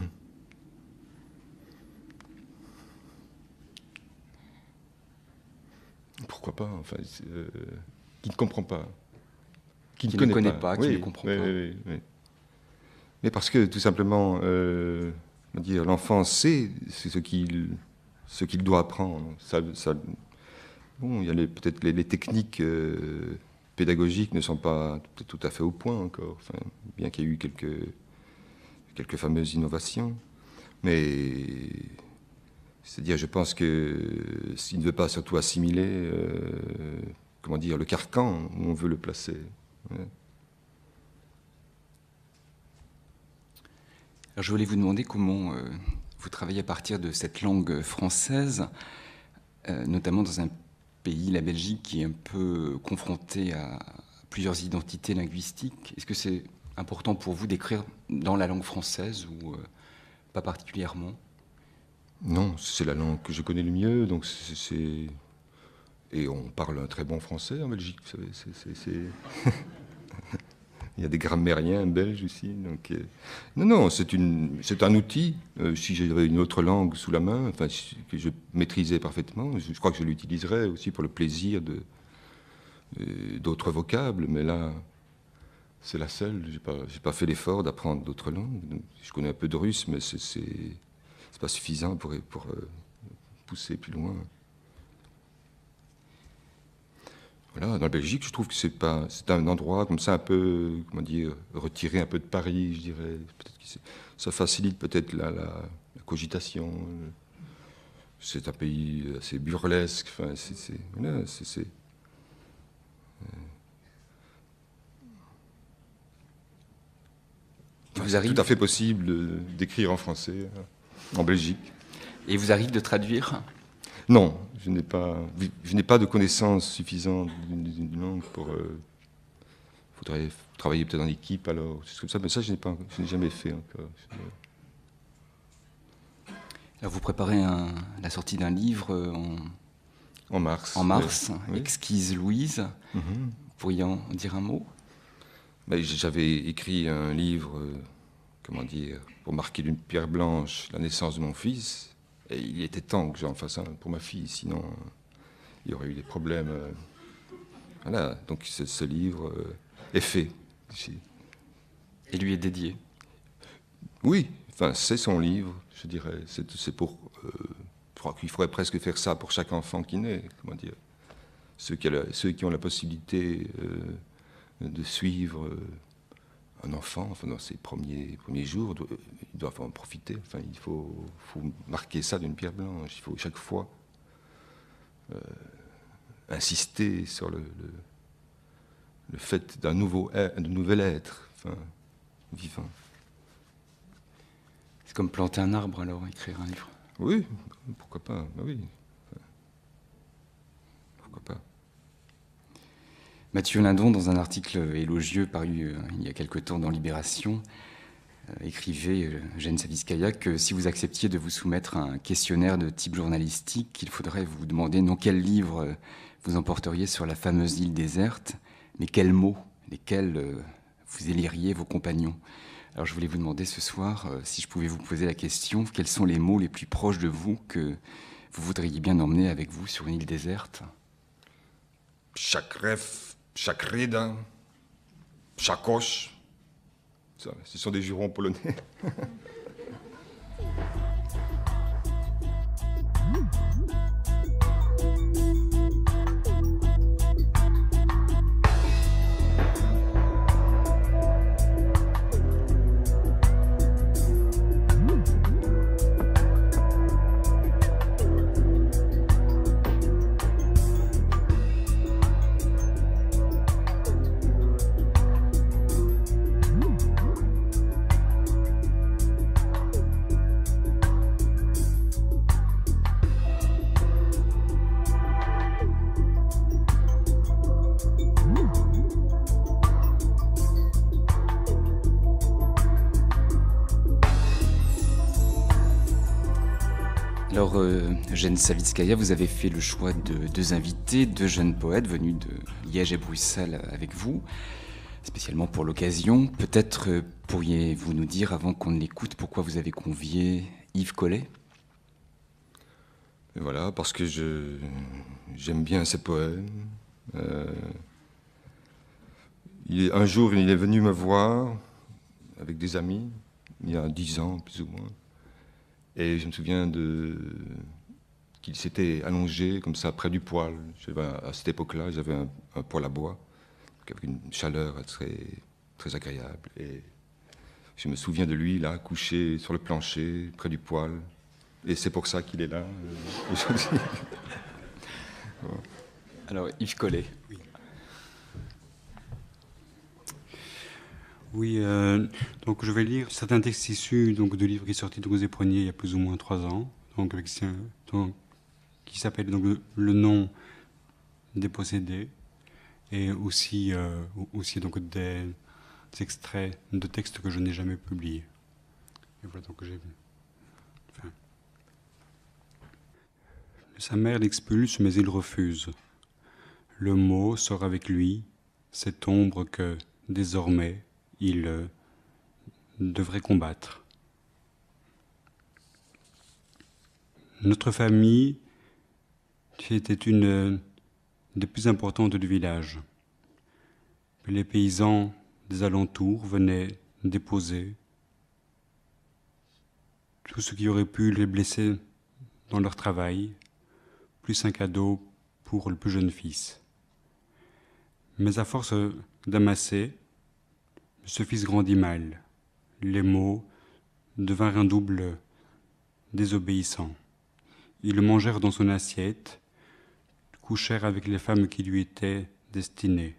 Pourquoi pas, enfin, qui ne comprend pas. Qui ne connaît pas, qui ne comprend pas. Oui. Mais parce que, tout simplement, dire, l'enfant sait ce qu'il doit apprendre. Bon, il y a peut-être les techniques pédagogiques ne sont pas tout à fait au point encore, enfin, bien qu'il y ait eu quelques fameuses innovations. Mais, c'est-à-dire, je pense que s'il ne veut pas surtout assimiler, comment dire, le carcan où on veut le placer. Ouais. Alors, je voulais vous demander comment vous travaillez à partir de cette langue française, notamment dans un pays, la Belgique, qui est un peu confronté à plusieurs identités linguistiques. Est-ce que c'est important pour vous d'écrire dans la langue française ou pas particulièrement? Non, c'est la langue que je connais le mieux, donc et on parle un très bon français en Belgique, vous savez, il y a des grammairiens belges aussi, donc... Non, c'est un outil, si j'avais une autre langue sous la main, enfin, que je maîtrisais parfaitement, je crois que je l'utiliserais aussi pour le plaisir d'autres vocables, mais là, c'est la seule, j'ai pas fait l'effort d'apprendre d'autres langues, donc, je connais un peu de russe, mais c'est pas suffisant pour pousser plus loin. Voilà, dans la Belgique, je trouve que c'est un endroit comme ça un peu, comment dire, retiré un peu de Paris, je dirais. Peut-être que ça facilite peut-être la cogitation. C'est un pays assez burlesque. Enfin, voilà, tout à fait possible d'écrire en français en Belgique. Et il vous arrive de traduire? Non, je n'ai pas de connaissances suffisantes d'une langue pour... Il faudrait travailler peut-être en équipe alors, comme ça, mais ça je n'ai jamais fait encore. Alors vous préparez la sortie d'un livre en mars. En mars, oui. Exquise Louise. Vous pourriez en dire un mot? J'avais écrit un livre, comment dire, pour marquer d'une pierre blanche la naissance de mon fils. Et il était temps que j'en fasse un pour ma fille, sinon il y aurait eu des problèmes. Voilà, donc ce livre est fait. Et lui est dédié? Oui, enfin, c'est son livre, je dirais. C'est pour... je crois qu'il faudrait presque faire ça pour chaque enfant qui naît, comment dire. Ceux qui ont la possibilité de suivre un enfant, enfin, dans ses premiers jours, ils doivent en profiter. Enfin, il faut marquer ça d'une pierre blanche. Il faut chaque fois insister sur le fait d'un nouvel être, enfin, vivant. C'est comme planter un arbre, alors, écrire un livre? Oui, pourquoi pas, ben oui. Pourquoi pas. Mathieu Lindon, dans un article élogieux paru il y a quelque temps dans Libération, écrivait, Eugène Savitskaya, que si vous acceptiez de vous soumettre à un questionnaire de type journalistique, il faudrait vous demander non quel livre vous emporteriez sur la fameuse île déserte, mais quels mots, lesquels vous éliriez vos compagnons. Alors je voulais vous demander ce soir, si je pouvais vous poser la question, quels sont les mots les plus proches de vous que vous voudriez bien emmener avec vous sur une île déserte? Chaque rêve, chaque ride, chakosh. Ça, ce sont des jurons polonais. Alors, Jane Sawickaia, vous avez fait le choix de deux invités, deux jeunes poètes venus de Liège et Bruxelles avec vous, spécialement pour l'occasion. Peut-être pourriez-vous nous dire, avant qu'on ne l'écoute, pourquoi vous avez convié Yves Collet? Et voilà, parce que j'aime bien ses poèmes. Un jour, il est venu me voir avec des amis, il y a 10 ans, plus ou moins. Et je me souviens qu'il s'était allongé comme ça près du poêle. À cette époque-là, j'avais un poêle à bois, avec une chaleur très, très agréable. Et je me souviens de lui, là, couché sur le plancher, près du poêle. Et c'est pour ça qu'il est là aujourd'hui. Bon. Alors, Yves Collet. Oui. Oui, donc je vais lire certains textes issus de livres qui est sorti aux Éperonniers il y a plus ou moins 3 ans, qui s'appelle Le nom des possédés, et aussi des extraits de textes que je n'ai jamais publiés. Et voilà, donc sa mère l'expulse, mais il refuse. Le mot sort avec lui, cette ombre que, désormais, il devrait combattre. Notre famille était une des plus importantes du village. Les paysans des alentours venaient déposer tout ce qui aurait pu les blesser dans leur travail, plus un cadeau pour le plus jeune fils. Mais à force d'amasser, ce fils grandit mal. Les mots devinrent un double désobéissant. Ils le mangèrent dans son assiette, couchèrent avec les femmes qui lui étaient destinées.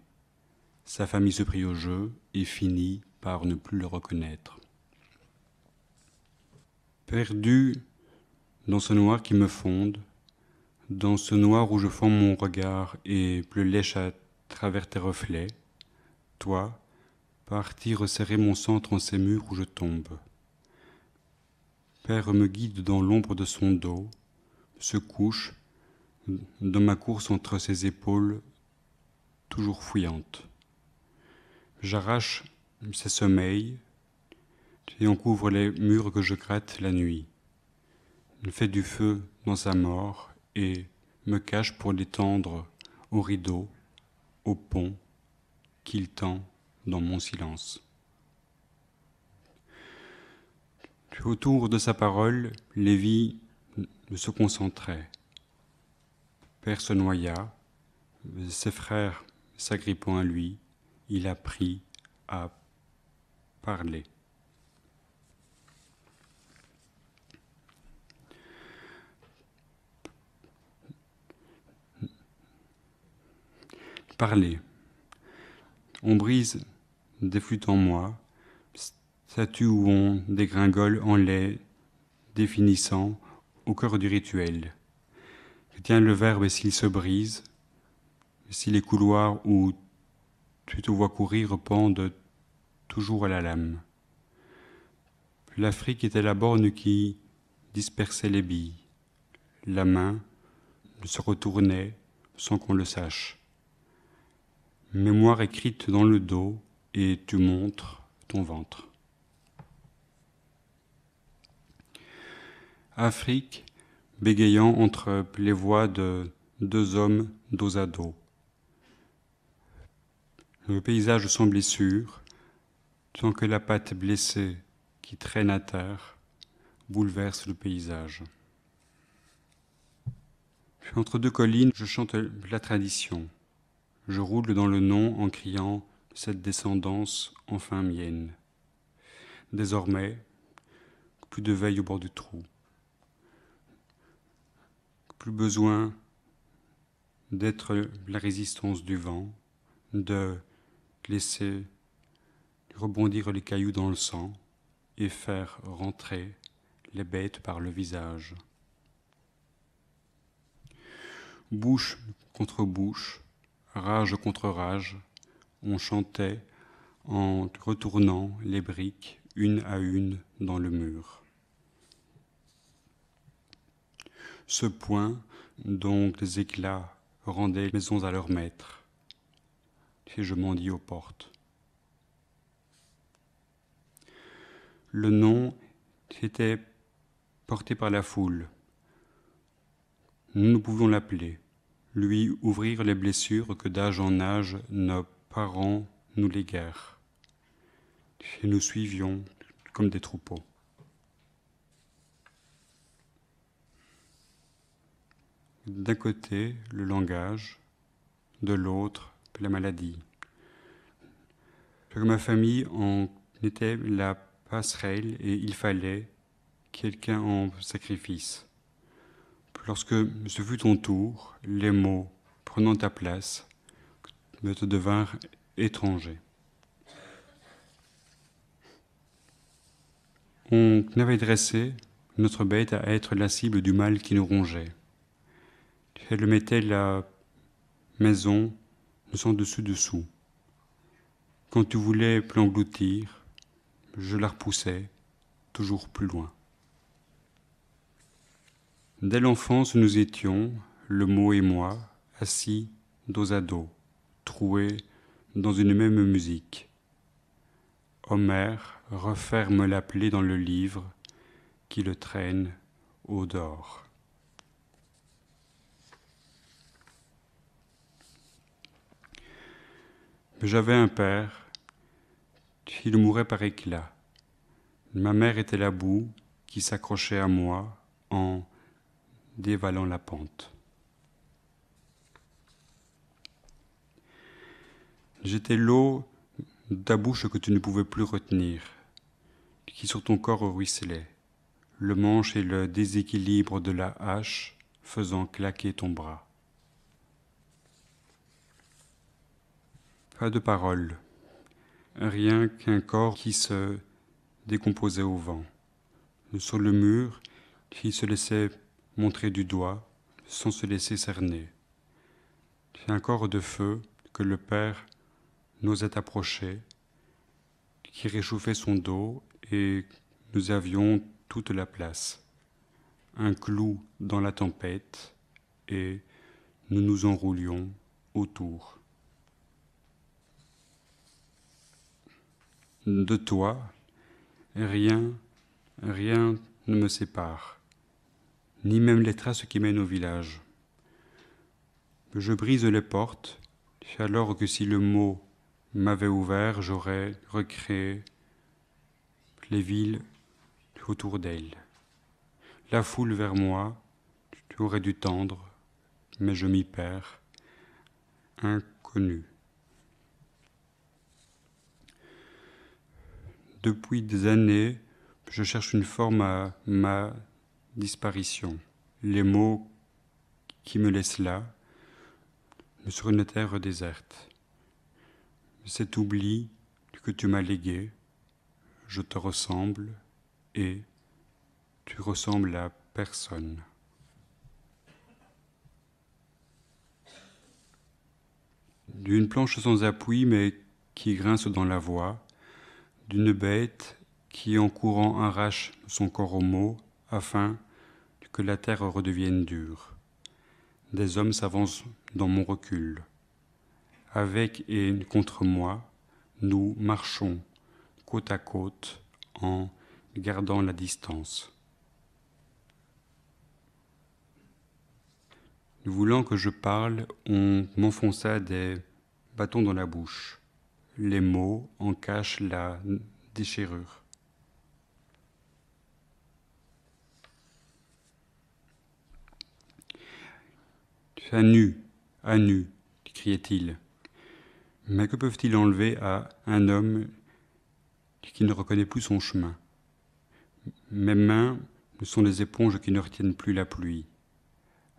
Sa famille se prit au jeu et finit par ne plus le reconnaître. Perdu dans ce noir qui me fonde, dans ce noir où je fonds mon regard et le lèche à travers tes reflets, toi, parti resserrer mon centre en ces murs où je tombe. Père me guide dans l'ombre de son dos, se couche dans ma course entre ses épaules, toujours fouillantes. J'arrache ses sommeils et on couvre les murs que je gratte la nuit. Il fait du feu dans sa mort et me cache pour l'étendre au rideau, au pont qu'il tend dans mon silence. Autour de sa parole, les vies se concentraient. Père se noya, ses frères s'agrippant à lui, il apprit à parler. Parler. On brise des flûtes en moi, statues où on dégringole en les définissant au cœur du rituel. Je tiens le verbe s'il se brise, si les couloirs où tu te vois courir pendent toujours à la lame. L'Afrique était la borne qui dispersait les billes. La main se retournait sans qu'on le sache. Mémoire écrite dans le dos, et tu montres ton ventre. Afrique, bégayant entre les voix de deux hommes dos à dos. Le paysage sans blessure, tant que la patte blessée qui traîne à terre bouleverse le paysage. Puis entre deux collines, je chante la tradition. Je roule dans le nom en criant cette descendance enfin mienne. Désormais, plus de veille au bord du trou. Plus besoin d'être la résistance du vent, de laisser rebondir les cailloux dans le sang et faire rentrer les bêtes par le visage. Bouche contre bouche, rage contre rage, on chantait en retournant les briques une à une dans le mur. Ce point, donc des éclats, rendait les maisons à leur maître, et je mendie aux portes. Le nom était porté par la foule. Nous pouvions l'appeler, lui ouvrir les blessures que d'âge en âge nos parents nous léguèrent. Et nous suivions comme des troupeaux. D'un côté, le langage, de l'autre, la maladie. Ma famille en était la passerelle et il fallait quelqu'un en sacrifice. Lorsque ce fut ton tour, les mots prenant ta place me te devinrent étrangers. On avait dressé notre bête à être la cible du mal qui nous rongeait. Elle mettait la maison sans dessus-dessous. Quand tu voulais l'engloutir, je la repoussais toujours plus loin. Dès l'enfance, nous étions, le mot et moi, assis dos à dos, troués dans une même musique. Homère referme la plaie dans le livre qui le traîne au dehors. J'avais un père, il mourait par éclats. Ma mère était la boue qui s'accrochait à moi en dévalant la pente. J'étais l'eau de ta bouche que tu ne pouvais plus retenir, qui sur ton corps ruisselait, le manche et le déséquilibre de la hache faisant claquer ton bras. Pas de parole, rien qu'un corps qui se décomposait au vent. Sur le mur, qui se laissait montrer du doigt sans se laisser cerner. Un corps de feu que le père n'osait approcher, qui réchauffait son dos et nous avions toute la place. Un clou dans la tempête et nous nous enroulions autour. De toi, rien ne me sépare, ni même les traces qui mènent au village. Je brise les portes, alors que si le mot m'avait ouvert, j'aurais recréé les villes autour d'elle. La foule vers moi, tu aurais dû tendre, mais je m'y perds, inconnu. Depuis des années, je cherche une forme à ma disparition. Les mots qui me laissent là, sur une terre déserte. Cet oubli que tu m'as légué, je te ressemble et tu ressembles à personne. D'une planche sans appui mais qui grince dans la voie, d'une bête qui en courant arrache son corps aux mots afin que la terre redevienne dure. Des hommes s'avancent dans mon recul. Avec et contre moi, nous marchons côte à côte en gardant la distance. Voulant que je parle, on m'enfonça des bâtons dans la bouche. Les mots en cachent la déchirure. À nu, criait-il. Mais que peuvent-ils enlever à un homme qui ne reconnaît plus son chemin? Mes mains sont des éponges qui ne retiennent plus la pluie.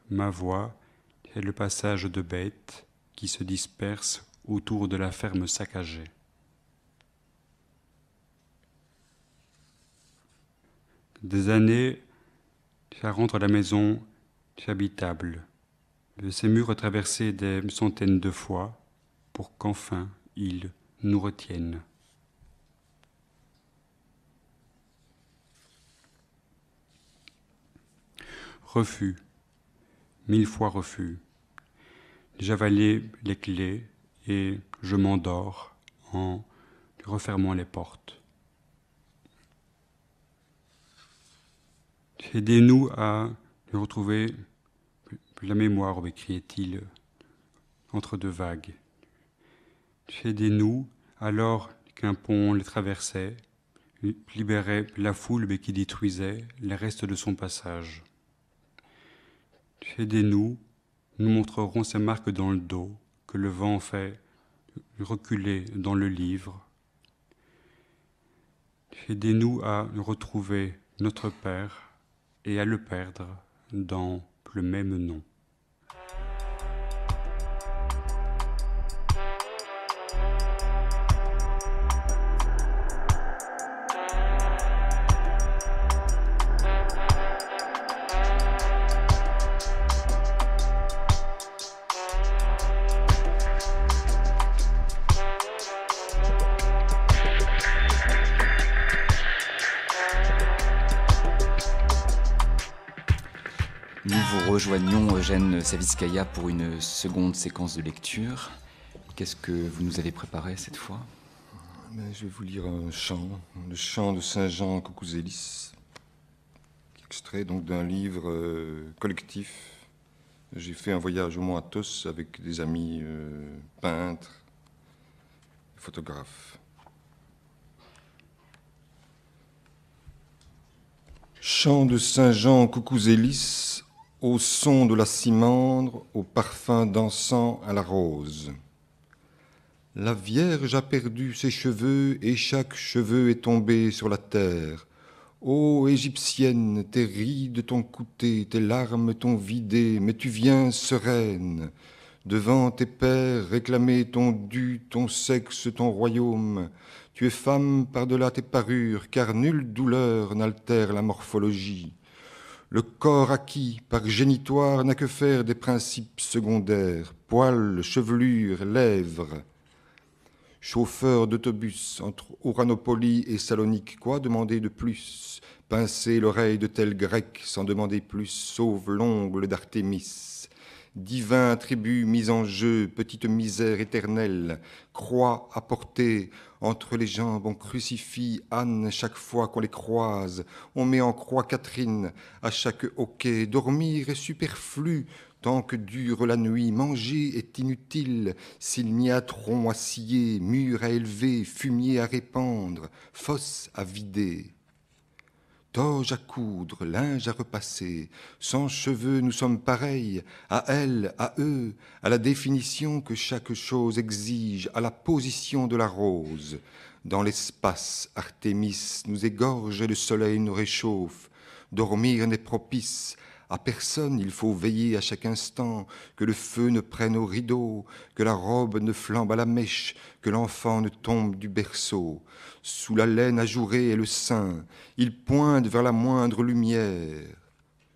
Ma voix est le passage de bêtes qui se dispersent autour de la ferme saccagée. Des années, ça rentre à la maison habitable. Ces murs traversés des centaines de fois pour qu'enfin ils nous retiennent. Refus, 1000 fois refus. J'avalais les clés et je m'endors en refermant les portes. Aidez-nous à retrouver la mémoire, m'écriait-il entre deux vagues. Aidez-nous alors qu'un pont les traversait, libérait la foule mais qui détruisait les restes de son passage. Aidez-nous, nous montrerons ces marques dans le dos que le vent fait reculer dans le livre. Aidez-nous à retrouver notre Père et à le perdre dans le même nom. Nous vous rejoignons, Eugène Savitskaya, pour une seconde séquence de lecture. Qu'est-ce que vous nous avez préparé cette fois? Je vais vous lire un chant, le chant de Saint-Jean Cocouzélis, extrait donc d'un livre collectif. J'ai fait un voyage au Mont Athos avec des amis peintres, photographes. Chant de Saint-Jean Cocouzélis, au son de la cimandre, au parfum d'encens à la rose. La Vierge a perdu ses cheveux et chaque cheveu est tombé sur la terre. Ô Égyptienne, tes rides t'ont coûté, tes larmes t'ont vidé, mais tu viens sereine. Devant tes pères réclamer ton dû, ton sexe, ton royaume. Tu es femme par-delà tes parures, car nulle douleur n'altère la morphologie. Le corps acquis par génitoire n'a que faire des principes secondaires, poils, chevelure, lèvres. Chauffeur d'autobus entre Ouranopolis et Salonique, quoi demander de plus? Pincer l'oreille de tel grec sans demander plus, sauve l'ongle d'Artémis. Divin tribut mis en jeu, petite misère éternelle, croix à porter, entre les jambes on crucifie Anne chaque fois qu'on les croise, on met en croix Catherine à chaque hoquet, dormir est superflu, tant que dure la nuit, manger est inutile, s'il n'y a tronc à scier, mur à élever, fumier à répandre, fosse à vider. Toge à coudre, linge à repasser, sans cheveux nous sommes pareils, à elle, à eux, à la définition que chaque chose exige, à la position de la rose. Dans l'espace, Artémis nous égorge et le soleil nous réchauffe. Dormir n'est propice, à personne il faut veiller à chaque instant, que le feu ne prenne au rideau, que la robe ne flambe à la mèche, que l'enfant ne tombe du berceau. Sous la laine ajourée et le sein, il pointe vers la moindre lumière.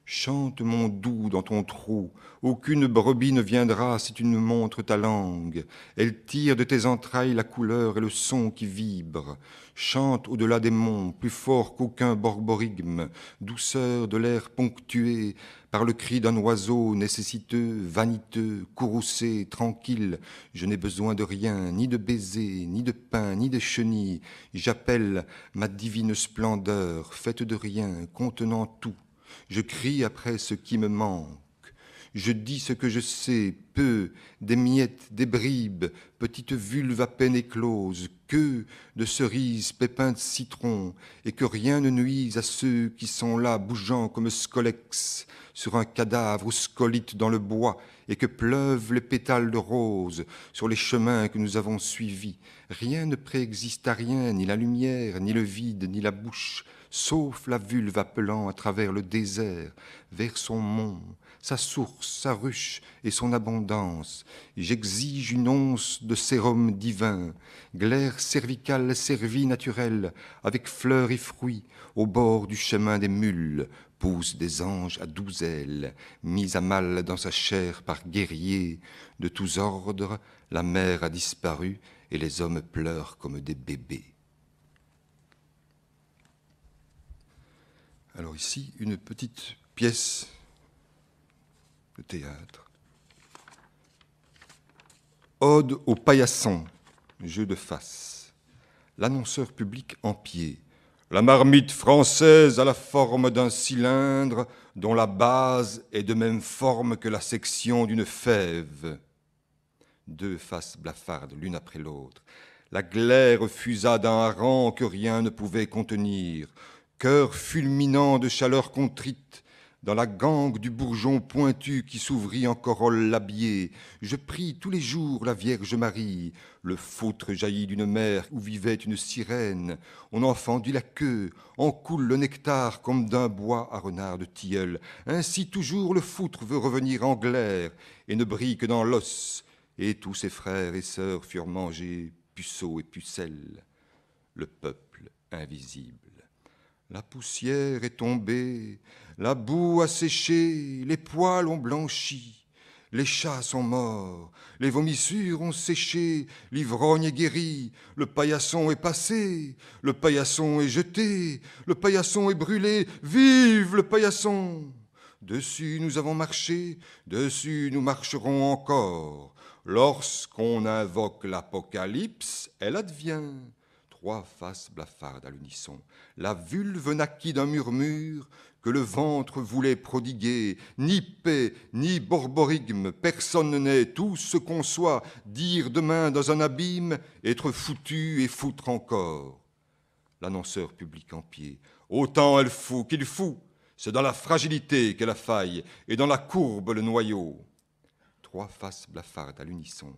Chante mon doux dans ton trou, aucune brebis ne viendra si tu ne montres ta langue. Elle tire de tes entrailles la couleur et le son qui vibre. Chante au-delà des monts, plus fort qu'aucun borborigme, douceur de l'air ponctué par le cri d'un oiseau nécessiteux, vaniteux, courroucé, tranquille. Je n'ai besoin de rien, ni de baiser, ni de pain, ni de chenilles. J'appelle ma divine splendeur, faite de rien, contenant tout. Je crie après ce qui me manque. Je dis ce que je sais, peu, des miettes, des bribes, petites vulves à peine écloses, que de cerises, pépins de citron, et que rien ne nuise à ceux qui sont là, bougeant comme scolex, sur un cadavre ou scolite dans le bois, et que pleuvent les pétales de rose sur les chemins que nous avons suivis. Rien ne préexiste à rien, ni la lumière, ni le vide, ni la bouche, sauf la vulve appelant à travers le désert, vers son mont, sa source, sa ruche et son abondance. J'exige une once de sérum divin, glaire cervicale servie naturelle, avec fleurs et fruits, au bord du chemin des mules, poussent des anges à 12 ailes, mis à mal dans sa chair par guerriers de tous ordres. La mer a disparu et les hommes pleurent comme des bébés. Alors ici, une petite pièce de théâtre. Ode au paillasson, jeu de face. L'annonceur public en pied. La marmite française a la forme d'un cylindre dont la base est de même forme que la section d'une fève. Deux faces blafardes l'une après l'autre. La glaire fusa d'un hareng que rien ne pouvait contenir. Cœur fulminant de chaleur contrite, dans la gangue du bourgeon pointu qui s'ouvrit en corolle labiée, je prie tous les jours la Vierge Marie. Le foutre jaillit d'une mer où vivait une sirène. On en fendit la queue, en coule le nectar comme d'un bois à renard de tilleul. Ainsi toujours le foutre veut revenir en glaire et ne brille que dans l'os. Et tous ses frères et sœurs furent mangés, puceaux et pucelles. Le peuple invisible. La poussière est tombée, la boue a séché, les poils ont blanchi, les chats sont morts, les vomissures ont séché, l'ivrogne est guéri, le paillasson est passé, le paillasson est jeté, le paillasson est brûlé, vive le paillasson! Dessus nous avons marché, dessus nous marcherons encore. Lorsqu'on invoque l'apocalypse, elle advient. Trois faces blafardes à l'unisson. La vulve naquit d'un murmure que le ventre voulait prodiguer. Ni paix, ni borborigme, personne n'est, tout se conçoit. Dire demain dans un abîme, être foutu et foutre encore. L'annonceur public en pied. Autant elle fout qu'il fout. C'est dans la fragilité qu'est la faille, et dans la courbe le noyau. Trois faces blafardes à l'unisson.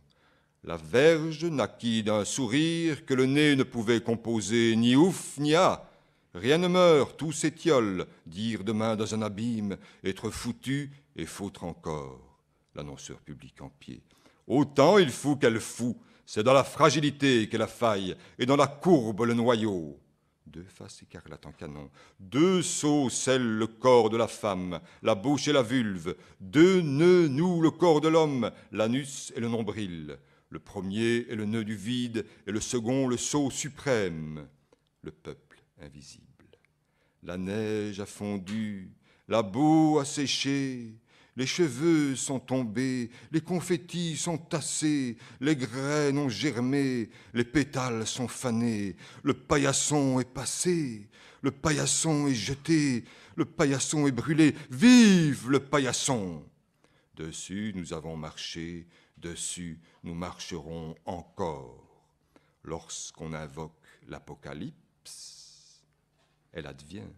La verge naquit d'un sourire que le nez ne pouvait composer, ni ouf, ni ah. Rien ne meurt, tout s'étiole, dire demain dans un abîme, être foutu et foutre encore. L'annonceur public en pied. Autant il fout qu'elle fout, c'est dans la fragilité qu'est la faille, et dans la courbe le noyau. Deux faces écarlates en canon. Deux seaux scellent le corps de la femme, la bouche et la vulve. Deux nœuds nouent le corps de l'homme, l'anus et le nombril. Le premier est le nœud du vide et le second le sceau suprême. Le peuple invisible. La neige a fondu, la boue a séché, les cheveux sont tombés, les confettis sont tassés, les graines ont germé, les pétales sont fanés, le paillasson est passé, le paillasson est jeté, le paillasson est brûlé. Vive le paillasson! Dessus nous avons marché, dessus nous marcherons encore. Lorsqu'on invoque l'apocalypse, elle advient.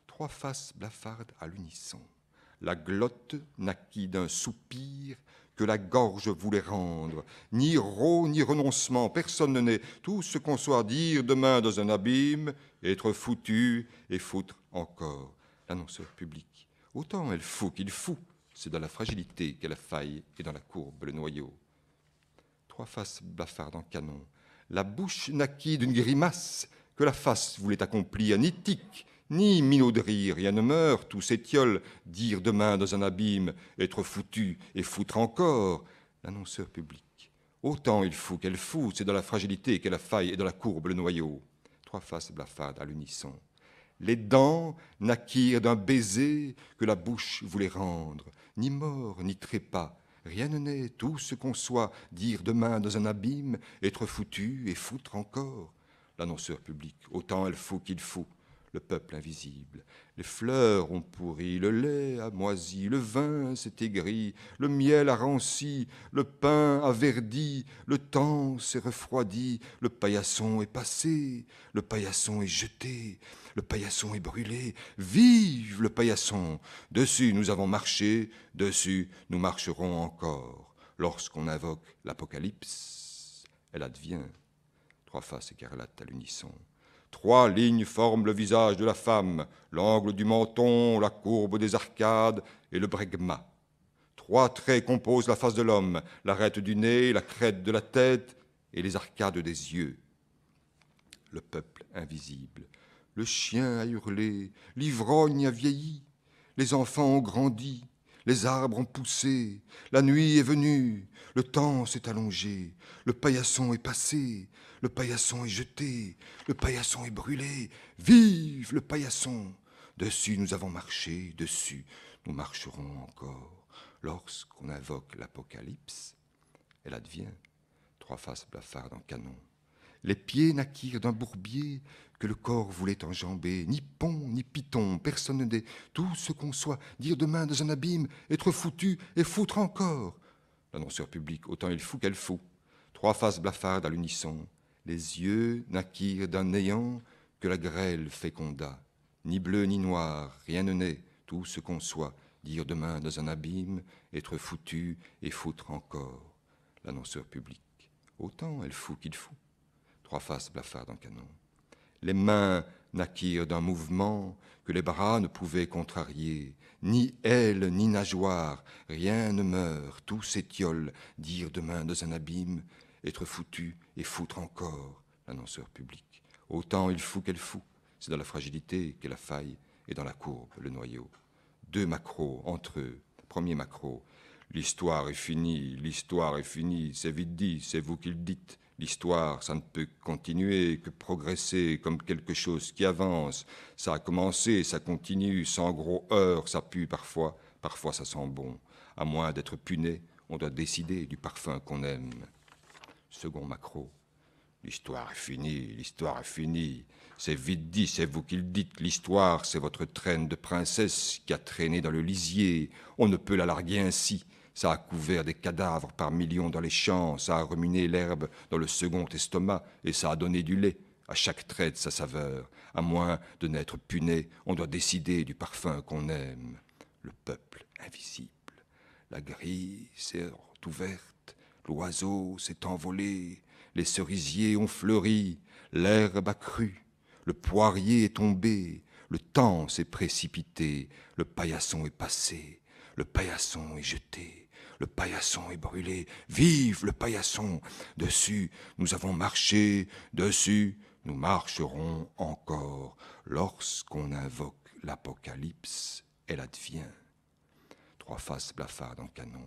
Trois faces blafardes à l'unisson. La glotte naquit d'un soupir que la gorge voulait rendre. Ni rot, ni renoncement, personne ne naît. Tout se conçoit dire demain dans un abîme, être foutu et foutre encore. L'annonceur public. Autant elle fout qu'il fout. C'est dans la fragilité qu'est la faille et dans la courbe le noyau. Trois faces blafardes en canon. La bouche naquit d'une grimace que la face voulait accomplir. Ni tic, ni minauderie, rien ne meurt, tout s'étiole. Dire demain dans un abîme, être foutu et foutre encore. L'annonceur public. Autant il fout qu'elle fout, c'est dans la fragilité qu'est la faille et dans la courbe le noyau. Trois faces blafardes à l'unisson. Les dents naquirent d'un baiser que la bouche voulait rendre. Ni mort, ni trépas, rien ne naît, tout se conçoit. Dire demain dans un abîme, être foutu et foutre encore. L'annonceur public, autant elle fout qu'il fout. le peuple invisible. Les fleurs ont pourri, le lait a moisi, le vin s'est aigri, le miel a ranci, le pain a verdi, le temps s'est refroidi, le paillasson est passé, le paillasson est jeté, le paillasson est brûlé. Vive le paillasson! Dessus nous avons marché, dessus nous marcherons encore. Lorsqu'on invoque l'Apocalypse, elle advient. Trois faces écarlates à l'unisson. Trois lignes forment le visage de la femme, l'angle du menton, la courbe des arcades et le bregma. Trois traits composent la face de l'homme, l'arête du nez, la crête de la tête et les arcades des yeux. Le peuple invisible. Le chien a hurlé, l'ivrogne a vieilli, les enfants ont grandi, les arbres ont poussé, la nuit est venue, le temps s'est allongé, le paillasson est passé, le paillasson est jeté, le paillasson est brûlé. Vive le paillasson! Dessus nous avons marché, dessus nous marcherons encore. Lorsqu'on invoque l'Apocalypse, elle advient. Trois faces blafardes en canon. Les pieds naquirent d'un bourbier que le corps voulait enjamber. Ni pont, ni piton, personne n'est. Tout ce qu'on soit, dire demain dans un abîme, être foutu et foutre encore. L'annonceur public, autant il fout qu'elle fout. Trois faces blafardes à l'unisson. Les yeux naquirent d'un néant que la grêle féconda. Ni bleu ni noir, rien ne naît, tout ce qu'on soit, dire demain dans un abîme, être foutu et foutre encore. L'annonceur public, autant elle fout qu'il fout. Trois faces blafardes en canon. Les mains naquirent d'un mouvement que les bras ne pouvaient contrarier. Ni ailes, ni nageoires, rien ne meurt, tout s'étiole, dire demain dans un abîme, être foutu et foutre encore. L'annonceur public, autant il fout qu'elle fout, c'est dans la fragilité qu'est la faille et dans la courbe le noyau. Deux macros entre eux, premier macro, l'histoire est finie, c'est vite dit, c'est vous qui le dites. L'histoire, ça ne peut continuer que progresser comme quelque chose qui avance. Ça a commencé, ça continue, sans gros heurts, ça pue parfois, parfois ça sent bon. À moins d'être puné, on doit décider du parfum qu'on aime. Second macro, l'histoire est finie, c'est vite dit, c'est vous qui le dites. L'histoire, c'est votre traîne de princesse qui a traîné dans le lisier. On ne peut la larguer ainsi. Ça a couvert des cadavres par millions dans les champs, ça a remué l'herbe dans le second estomac, et ça a donné du lait à chaque trait de sa saveur. À moins de n'être puné, on doit décider du parfum qu'on aime. Le peuple invisible. La grille s'est ouverte, l'oiseau s'est envolé, les cerisiers ont fleuri, l'herbe a cru, le poirier est tombé, le temps s'est précipité, le paillasson est passé, le paillasson est jeté. Le paillasson est brûlé, vive le paillasson! Dessus, nous avons marché, dessus, nous marcherons encore. Lorsqu'on invoque l'Apocalypse, elle advient. Trois faces blafardes en canon.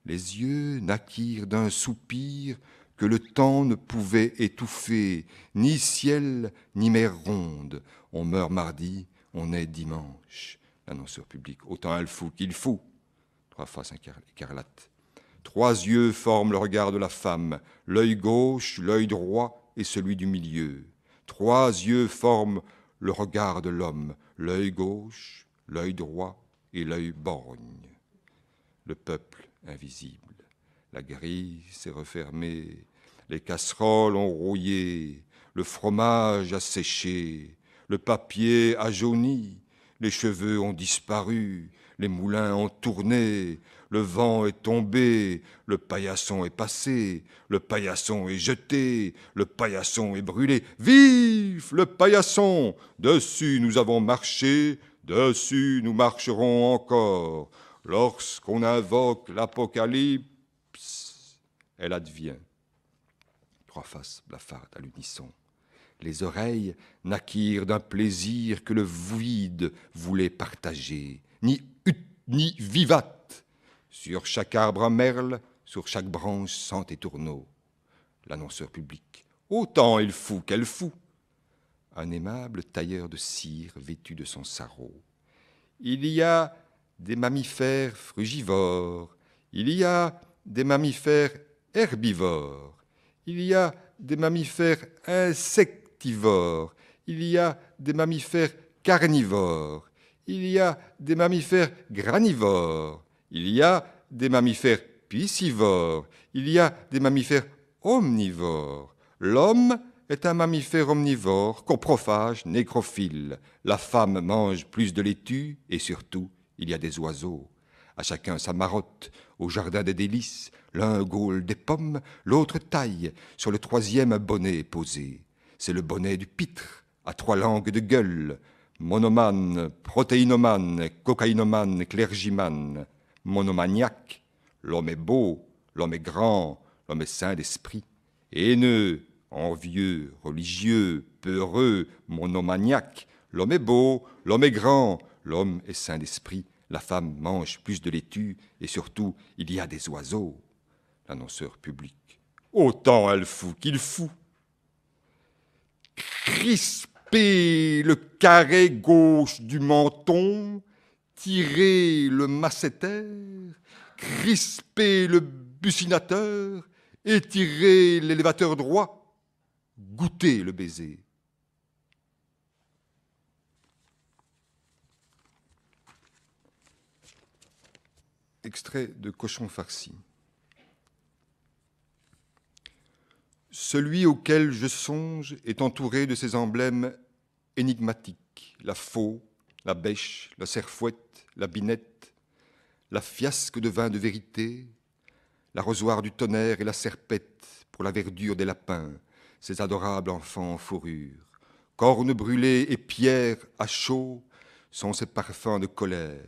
Les yeux naquirent d'un soupir que le temps ne pouvait étouffer, ni ciel, ni mer ronde. On meurt mardi, on est dimanche. L'annonceur public, autant elle fout qu'il fout. Trois faces écarlates. Trois yeux forment le regard de la femme, l'œil gauche, l'œil droit et celui du milieu. Trois yeux forment le regard de l'homme, l'œil gauche, l'œil droit et l'œil borgne. Le peuple invisible. La grille s'est refermée, les casseroles ont rouillé, le fromage a séché, le papier a jauni, les cheveux ont disparu, les moulins ont tourné, le vent est tombé, le paillasson est passé, le paillasson est jeté, le paillasson est brûlé. Vive le paillasson! Dessus nous avons marché, dessus nous marcherons encore. Lorsqu'on invoque l'Apocalypse, elle advient. Trois faces blafardes à l'unisson. Les oreilles naquirent d'un plaisir que le vide voulait partager. Ni ut, ni vivat. Sur chaque arbre un merle, sur chaque branche 100 étourneaux. L'annonceur public. Autant il fout qu'elle fout. Un aimable tailleur de cire vêtu de son sarrau. Il y a des mammifères frugivores. Il y a des mammifères herbivores. Il y a des mammifères insectivores. il y a des mammifères carnivores, il y a des mammifères granivores, il y a des mammifères piscivores, il y a des mammifères omnivores. L'homme est un mammifère omnivore, coprophage, nécrophile. La femme mange plus de laitue et surtout, il y a des oiseaux. À chacun sa marotte, au jardin des délices, l'un gaule des pommes, l'autre taille, sur le troisième un bonnet posé. C'est le bonnet du pitre, à 3 langues de gueule, monomane, protéinomane, cocaïnomane, clergymane, monomaniaque. L'homme est beau, l'homme est grand, l'homme est saint d'esprit, haineux, envieux, religieux, peureux, monomaniaque. L'homme est beau, l'homme est grand, l'homme est saint d'esprit. La femme mange plus de laitue et surtout, il y a des oiseaux. L'annonceur public. Autant elle fout qu'il fout. Crisper le carré gauche du menton, tirer le masséter, crisper le buccinateur, étirer l'élévateur droit, goûter le baiser. Extrait de Cochon farci. Celui auquel je songe est entouré de ces emblèmes énigmatiques, la faux, la bêche, la serfouette, la binette, la fiasque de vin de vérité, l'arrosoir du tonnerre et la serpette pour la verdure des lapins, ces adorables enfants en fourrure. Cornes brûlées et pierres à chaud sont ces parfums de colère.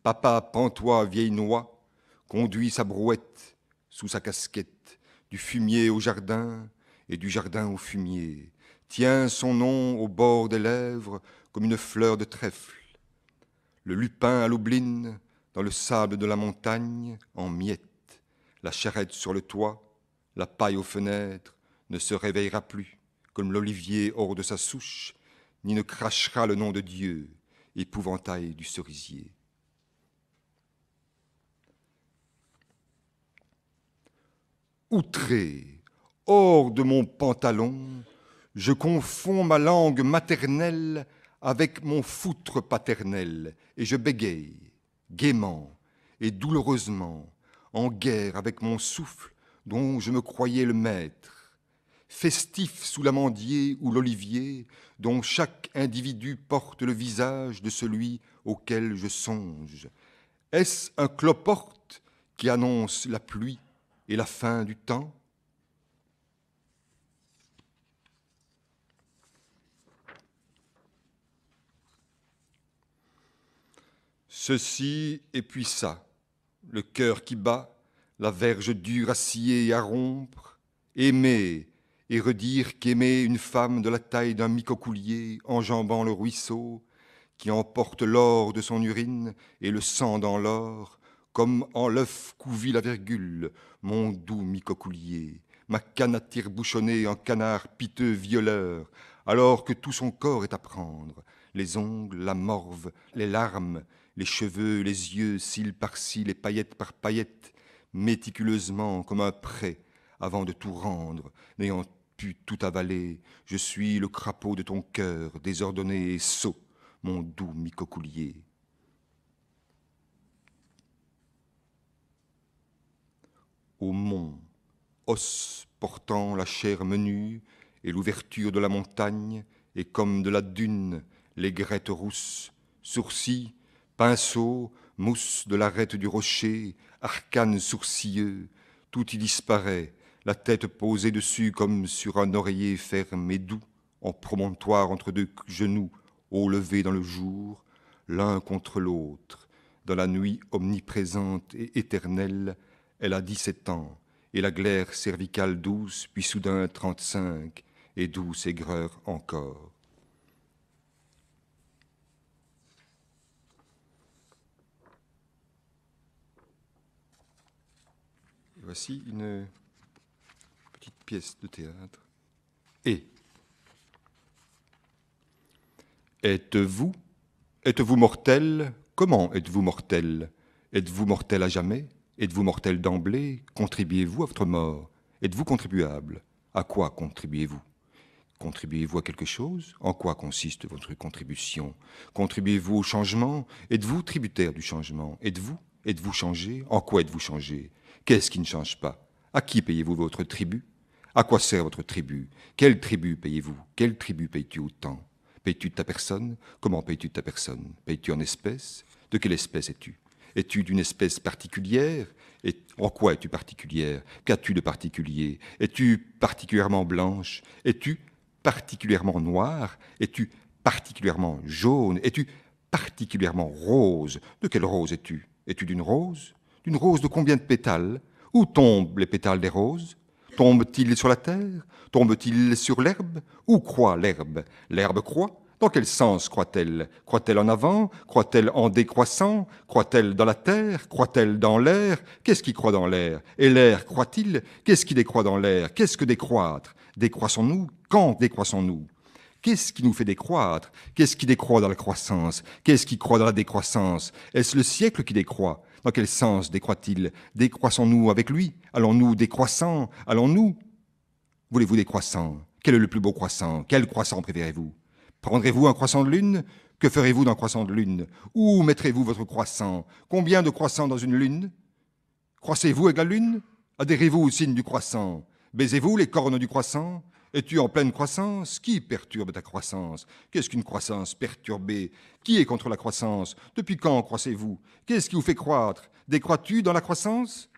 Papa pantois vieille noix conduit sa brouette sous sa casquette, du fumier au jardin et du jardin au fumier, tient son nom au bord des lèvres comme une fleur de trèfle. Le lupin à l'oubline, dans le sable de la montagne, en miettes, la charrette sur le toit, la paille aux fenêtres, ne se réveillera plus, comme l'olivier hors de sa souche, ni ne crachera le nom de Dieu, épouvantail du cerisier. Outré, hors de mon pantalon, je confonds ma langue maternelle avec mon foutre paternel, et je bégaye, gaiement et douloureusement, en guerre avec mon souffle dont je me croyais le maître, festif sous l'amandier ou l'olivier, dont chaque individu porte le visage de celui auquel je songe. Est-ce un cloporte qui annonce la pluie et la fin du temps? Ceci et puis ça, le cœur qui bat, la verge dure à scier et à rompre, aimer et redire qu'aimer une femme de la taille d'un micocoulier enjambant le ruisseau, qui emporte l'or de son urine et le sang dans l'or, comme en l'œuf couvit la virgule, mon doux micocoulier, ma canne à tire bouchonnée en canard piteux violeur, alors que tout son corps est à prendre, les ongles, la morve, les larmes, les cheveux, les yeux, cils par cils et paillettes par paillettes, méticuleusement comme un prêt, avant de tout rendre, n'ayant pu tout avaler, je suis le crapaud de ton cœur, désordonné et sot, mon doux micocoulier. Au mont, os portant la chair menue et l'ouverture de la montagne, et comme de la dune, l'aigrette rousse, sourcils, pinceau, mousse de l'arête du rocher, arcane sourcilleux, tout y disparaît, la tête posée dessus comme sur un oreiller ferme et doux, en promontoire entre 2 genoux, haut levé dans le jour, l'un contre l'autre, dans la nuit omniprésente et éternelle. Elle a 17 ans, et la glaire cervicale douce, puis soudain 35, et douce aigreur encore. Et voici une petite pièce de théâtre. Et êtes-vous mortel? Comment êtes-vous mortel? Êtes-vous mortel à jamais? Êtes-vous mortel d'emblée? Contribuez-vous à votre mort? Êtes-vous contribuable? À quoi contribuez-vous? Contribuez-vous à quelque chose? En quoi consiste votre contribution? Contribuez-vous au changement? Êtes-vous tributaire du changement? Êtes-vous changé? En quoi êtes-vous changé? Qu'est-ce qui ne change pas? À qui payez-vous votre tribut? À quoi sert votre tribut? Quel tribut payez-vous? Quel tribut payes-tu autant? Payes-tu de ta personne? Comment payes-tu de ta personne? Payes-tu en espèces? De quelle espèce es-tu? Es-tu d'une espèce particulière? Et en quoi es-tu particulière? Qu'as-tu de particulier? Es-tu particulièrement blanche? Es-tu particulièrement noire? Es-tu particulièrement jaune? Es-tu particulièrement rose? De quelle rose es-tu? Es-tu d'une rose? D'une rose de combien de pétales? Où tombent les pétales des roses? Tombent-ils sur la terre? Tombent-ils sur l'herbe? Où croît l'herbe? L'herbe croît? Dans quel sens croît-elle? Croît-elle en avant? Croît-elle en décroissant? Croît-elle dans la terre? Croît-elle dans l'air? Qu'est-ce qui croît dans l'air? Et l'air croît-il? Qu'est-ce qui décroît dans l'air? Qu'est-ce que décroître? Décroissons-nous? Quand décroissons-nous? Qu'est-ce qui nous fait décroître? Qu'est-ce qui décroît dans la croissance? Qu'est-ce qui croît dans la décroissance? Est-ce le siècle qui décroît? Dans quel sens décroît-il? Décroissons-nous avec lui? Allons-nous décroissant? Allons-nous? Voulez-vous des croissants? Quel est le plus beau croissant? Quel croissant préférez-vous? Prendrez-vous un croissant de lune? Que ferez-vous d'un croissant de lune? Où mettrez-vous votre croissant? Combien de croissants dans une lune? Croissez-vous avec la lune? Adhérez-vous au signe du croissant? Baisez-vous les cornes du croissant? Es-tu en pleine croissance? Qui perturbe ta croissance? Qu'est-ce qu'une croissance perturbée? Qui est contre la croissance? Depuis quand croissez-vous? Qu'est-ce qui vous fait croître? Décrois-tu dans la croissance?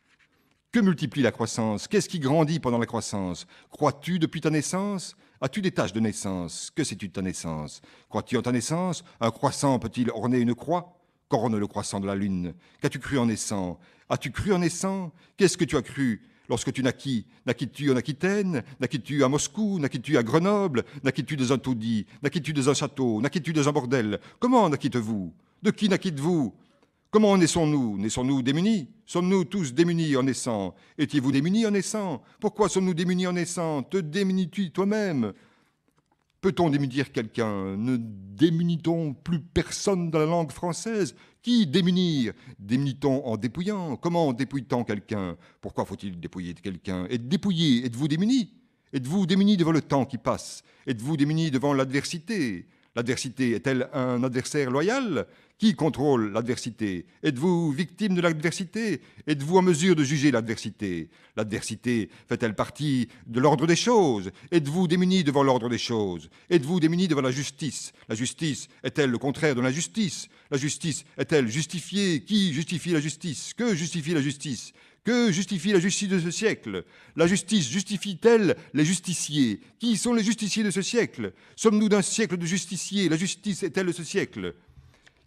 Que multiplie la croissance? Qu'est-ce qui grandit pendant la croissance? Crois-tu depuis ta naissance? As-tu des taches de naissance? Que sais-tu de ta naissance? Crois-tu en ta naissance? Un croissant peut-il orner une croix? Qu'orne le croissant de la lune? Qu'as-tu cru en naissant? As-tu cru en naissant? Qu'est-ce que tu as cru lorsque tu naquis? Naquis-tu en Aquitaine? Naquis-tu à Moscou? Naquis-tu à Grenoble? Naquis-tu dans un taudis? Naquis-tu dans un château? Naquis-tu dans un bordel? Comment naquites-vous? De qui naquites-vous? Comment naissons-nous? Naissons-nous démunis? Sommes-nous tous démunis en naissant? Étiez-vous démunis en naissant? Pourquoi sommes-nous démunis en naissant? Te démunis-tu toi-même? Peut-on démunir quelqu'un? Ne démunit-on plus personne dans la langue française? Qui démunir? Démunit-on en dépouillant? Comment dépouille-t-on quelqu'un? Pourquoi faut-il dépouiller quelqu'un? Et dépouiller, êtes-vous démunis? Êtes-vous démunis devant le temps qui passe? Êtes-vous démunis devant l'adversité? L'adversité est-elle un adversaire loyal? Qui contrôle l'adversité? Êtes-vous victime de l'adversité? Êtes-vous en mesure de juger l'adversité? L'adversité fait-elle partie de l'ordre des choses? Êtes-vous démunis devant l'ordre des choses? Êtes-vous démunis devant la justice? La justice est-elle le contraire de l'injustice? La justice est-elle justifiée? Qui justifie la justice? Que justifie la justice? Que justifie la justice de ce siècle? La justice justifie-t-elle les justiciers? Qui sont les justiciers de ce siècle? Sommes-nous d'un siècle de justiciers? La justice est-elle de ce siècle?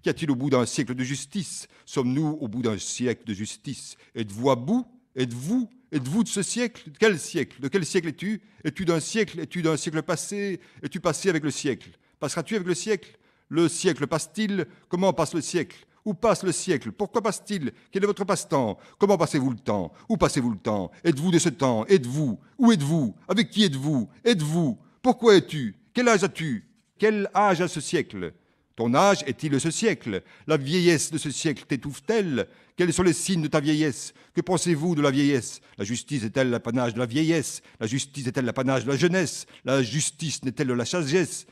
Qu'y a-t-il au bout d'un siècle de justice? Sommes-nous au bout d'un siècle de justice? Êtes-vous à bout? Êtes-vous de ce siècle? De quel siècle? De quel siècle es-tu? Es-tu d'un siècle? Es-tu d'un siècle passé? Es-tu passé avec le siècle? Passeras-tu avec le siècle? Le siècle passe-t-il? Comment passe le siècle? Où passe le siècle? Pourquoi passe-t-il? Quel est votre passe-temps? Comment passez-vous le temps? Où passez-vous le temps? Êtes-vous de ce temps? Êtes-vous? Où êtes-vous? Avec qui êtes-vous? Êtes-vous? Pourquoi es-tu? Quel âge as-tu? Quel âge a ce siècle? Ton âge est-il de ce siècle? La vieillesse de ce siècle t'étouffe-t-elle? Quels sont les signes de ta vieillesse? Que pensez-vous de la vieillesse? La justice est-elle l'apanage de la vieillesse? La justice est-elle l'apanage de la jeunesse? La justice n'est-elle de la sagesse?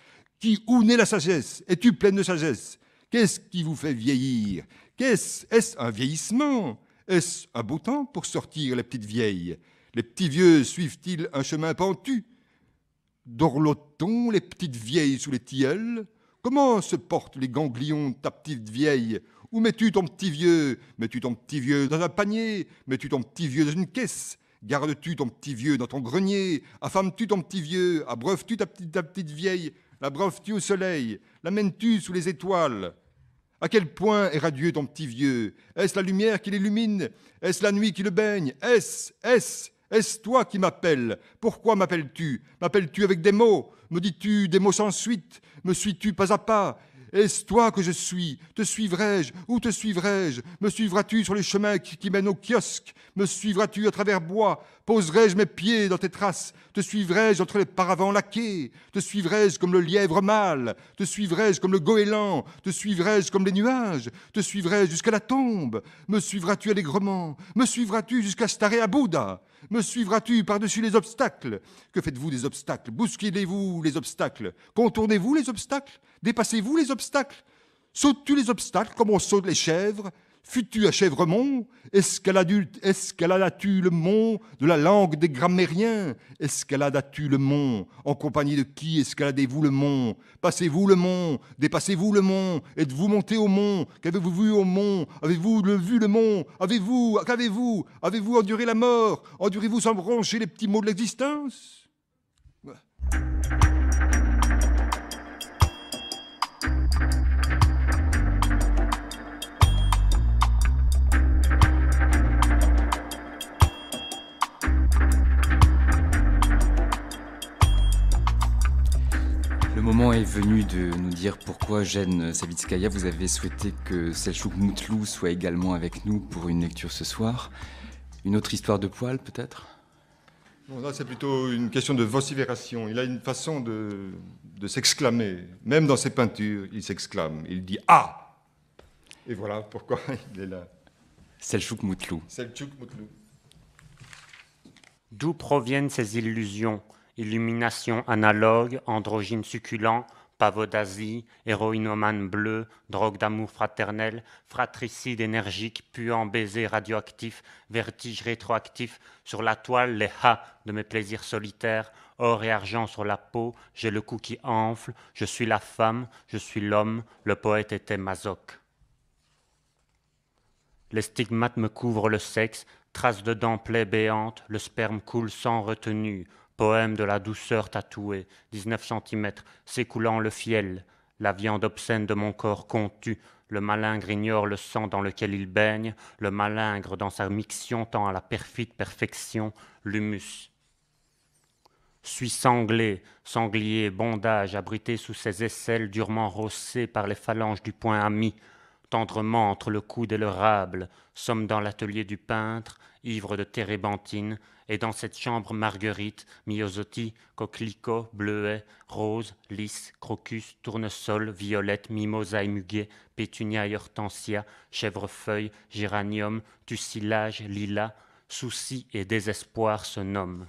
Où naît la sagesse? Es-tu pleine de sagesse? Qu'est-ce qui vous fait vieillir? Est-ce un vieillissement? Est-ce un beau temps pour sortir les petites vieilles? Les petits vieux suivent-ils un chemin pentu? Dorlote-t-on les petites vieilles sous les tilleuls? Comment se portent les ganglions de ta petite vieille? Où mets-tu ton petit vieux? Mets-tu ton petit vieux dans un panier? Mets-tu ton petit vieux dans une caisse? Gardes-tu ton petit vieux dans ton grenier? Affames-tu ton petit vieux? Abreuves-tu ta petite vieille? L'abreuves-tu au soleil? L'amènes-tu sous les étoiles? À quel point est radieux ton petit vieux? Est-ce la lumière qui l'illumine? Est-ce la nuit qui le baigne? Est-ce toi qui m'appelles? Pourquoi m'appelles-tu? M'appelles-tu avec des mots? Me dis-tu des mots sans suite? Me suis-tu pas à pas? Est-ce toi que je suis? Te suivrai-je? Où te suivrai-je? Me suivras-tu sur les chemins qui mènent au kiosque? Me suivras-tu à travers bois? Poserai-je mes pieds dans tes traces? Te suivrai-je entre les paravents laqués? Te suivrai-je comme le lièvre mâle? Te suivrai-je comme le goéland? Te suivrai-je comme les nuages? Te suivrai-je jusqu'à la tombe? Me suivras-tu allègrement? Me suivras-tu jusqu'à Staré à Bouddha? Me suivras-tu par-dessus les obstacles? Que faites-vous des obstacles? Bousculez-vous les obstacles? Contournez-vous les obstacles? Dépassez-vous les obstacles? Sautes-tu les obstacles comme on saute les chèvres? Fus-tu à Chèvremont? Escaladas-tu le mont de la langue des grammairiens? Escaladas-tu le mont? En compagnie de qui escaladez-vous le mont? Passez-vous le mont? Dépassez-vous le mont? Êtes-vous monté au mont? Qu'avez-vous vu au mont? Avez-vous vu le mont? Qu'avez-vous? Avez-vous enduré la mort? Endurez-vous sans broncher les petits mots de l'existence? Le moment est venu de nous dire pourquoi, Jane Savitskaya, vous avez souhaité que Selçuk Mutlu soit également avec nous pour une lecture ce soir. Une autre histoire de poil, peut-être? Non, là, c'est plutôt une question de vocifération. Il a une façon de s'exclamer. Même dans ses peintures, il s'exclame. Il dit « Ah !» Et voilà pourquoi il est là. Selçuk Mutlu. Selçuk Mutlu. D'où proviennent ces illusions? Illumination analogue, androgyne succulent, pavot d'Asie, héroïnomane bleu, drogue d'amour fraternel, fratricide énergique, puant baiser radioactif, vertige rétroactif, sur la toile les ha de mes plaisirs solitaires, or et argent sur la peau, j'ai le cou qui enfle, je suis la femme, je suis l'homme, le poète était Mazoc. Les stigmates me couvrent le sexe, traces de dents plaies béantes, le sperme coule sans retenue. Poème de la douceur tatouée, 19 cm, s'écoulant le fiel, la viande obscène de mon corps contue, le malingre ignore le sang dans lequel il baigne, le malingre dans sa miction tend à la perfide perfection, l'humus. Suis sanglé, sanglier, bondage, abrité sous ses aisselles durement rossées par les phalanges du poing ami, tendrement entre le coude et le rable, sommes dans l'atelier du peintre, ivre de térébenthine, et dans cette chambre marguerite, myosotis, coquelicot, bleuet, rose, lys, crocus, tournesol, violette, mimosa et muguet, pétunia et hortensia, chèvrefeuille, géranium, tussilage, lilas, souci et désespoir se nomment.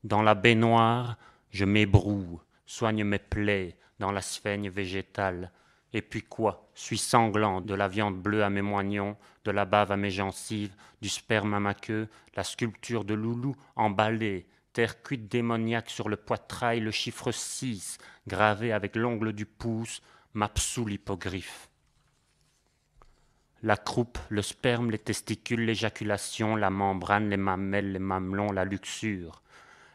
Dans la baignoire, je m'ébroue, soigne mes plaies dans la sphaigne végétale. Et puis quoi? Suis sanglant, de la viande bleue à mes moignons, de la bave à mes gencives, du sperme à ma queue, la sculpture de Loulou emballée, terre cuite démoniaque sur le poitrail, le chiffre 6, gravé avec l'ongle du pouce, Mapsou l'hippogriffe. La croupe, le sperme, les testicules, l'éjaculation, la membrane, les mamelles, les mamelons, la luxure.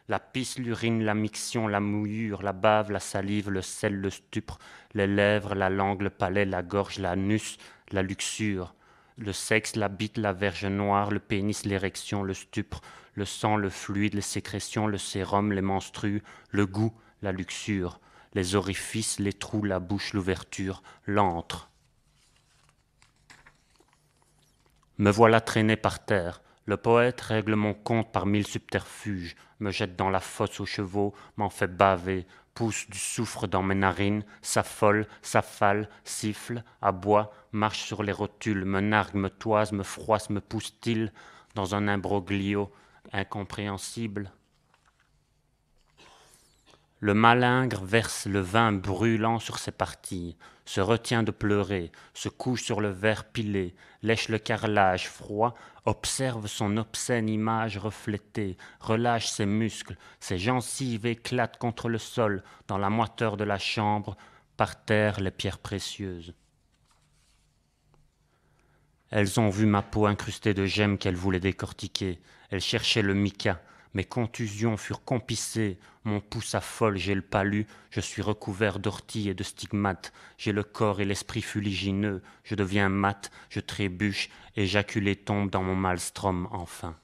La pisse, l'urine, la miction, la mouillure, la bave, la salive, le sel, le stupre, les lèvres, la langue, le palais, la gorge, l'anus, la luxure, le sexe, la bite, la verge noire, le pénis, l'érection, le stupre, le sang, le fluide, les sécrétions, le sérum, les menstrues, le goût, la luxure, les orifices, les trous, la bouche, l'ouverture, l'antre. Me voilà traîné par terre. Le poète règle mon compte par 1000 subterfuges, me jette dans la fosse aux chevaux, m'en fait baver, pousse du soufre dans mes narines, s'affole, s'affale, siffle, aboie, marche sur les rotules, me nargue, me toise, me froisse, me pousse-t-il dans un imbroglio incompréhensible. Le malingre verse le vin brûlant sur ses parties, se retient de pleurer, se couche sur le verre pilé, lèche le carrelage froid, observe son obscène image reflétée, relâche ses muscles, ses gencives éclatent contre le sol, dans la moiteur de la chambre, par terre les pierres précieuses. Elles ont vu ma peau incrustée de gemmes qu'elles voulaient décortiquer, elles cherchaient le mica. Mes contusions furent compissées, mon pouce affole, j'ai le palu, je suis recouvert d'orties et de stigmates, j'ai le corps et l'esprit fuligineux, je deviens mat, je trébuche, éjaculé tombe dans mon maelstrom enfin.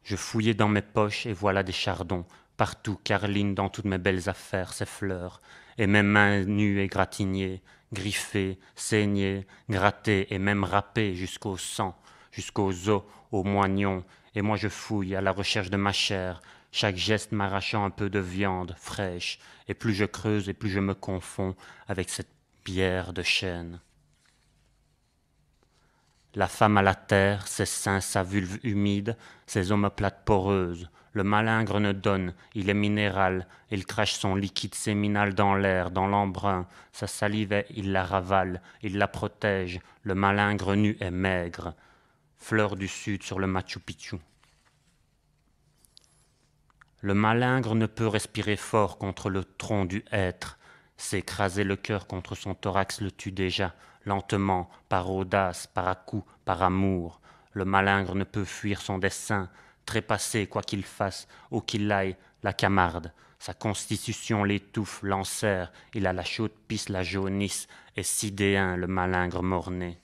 Je fouillais dans mes poches et voilà des chardons, Partout, Caroline, dans toutes mes belles affaires, ses fleurs, et mes mains nues et gratignées, griffées, saignées, grattées et même râpées jusqu'au sang, jusqu'aux os, aux moignons, et moi je fouille à la recherche de ma chair, chaque geste m'arrachant un peu de viande fraîche, et plus je creuse et plus je me confonds avec cette bière de chêne. La femme à la terre, ses seins, sa vulve humide, ses omoplates poreuses. Le malingre ne donne, il est minéral, il crache son liquide séminal dans l'air, dans l'embrun, sa salive, il la ravale, il la protège, le malingre nu est maigre. Fleur du sud sur le Machu Picchu. Le malingre ne peut respirer fort contre le tronc du hêtre, s'écraser le cœur contre son thorax le tue déjà, lentement, par audace, par à-coups, par amour. Le malingre ne peut fuir son dessein, trépasser quoi qu'il fasse, où qu'il aille, la camarde. Sa constitution l'étouffe, l'enserre, il a la chaude pisse, la jaunisse, et sidéen le malingre mort-né.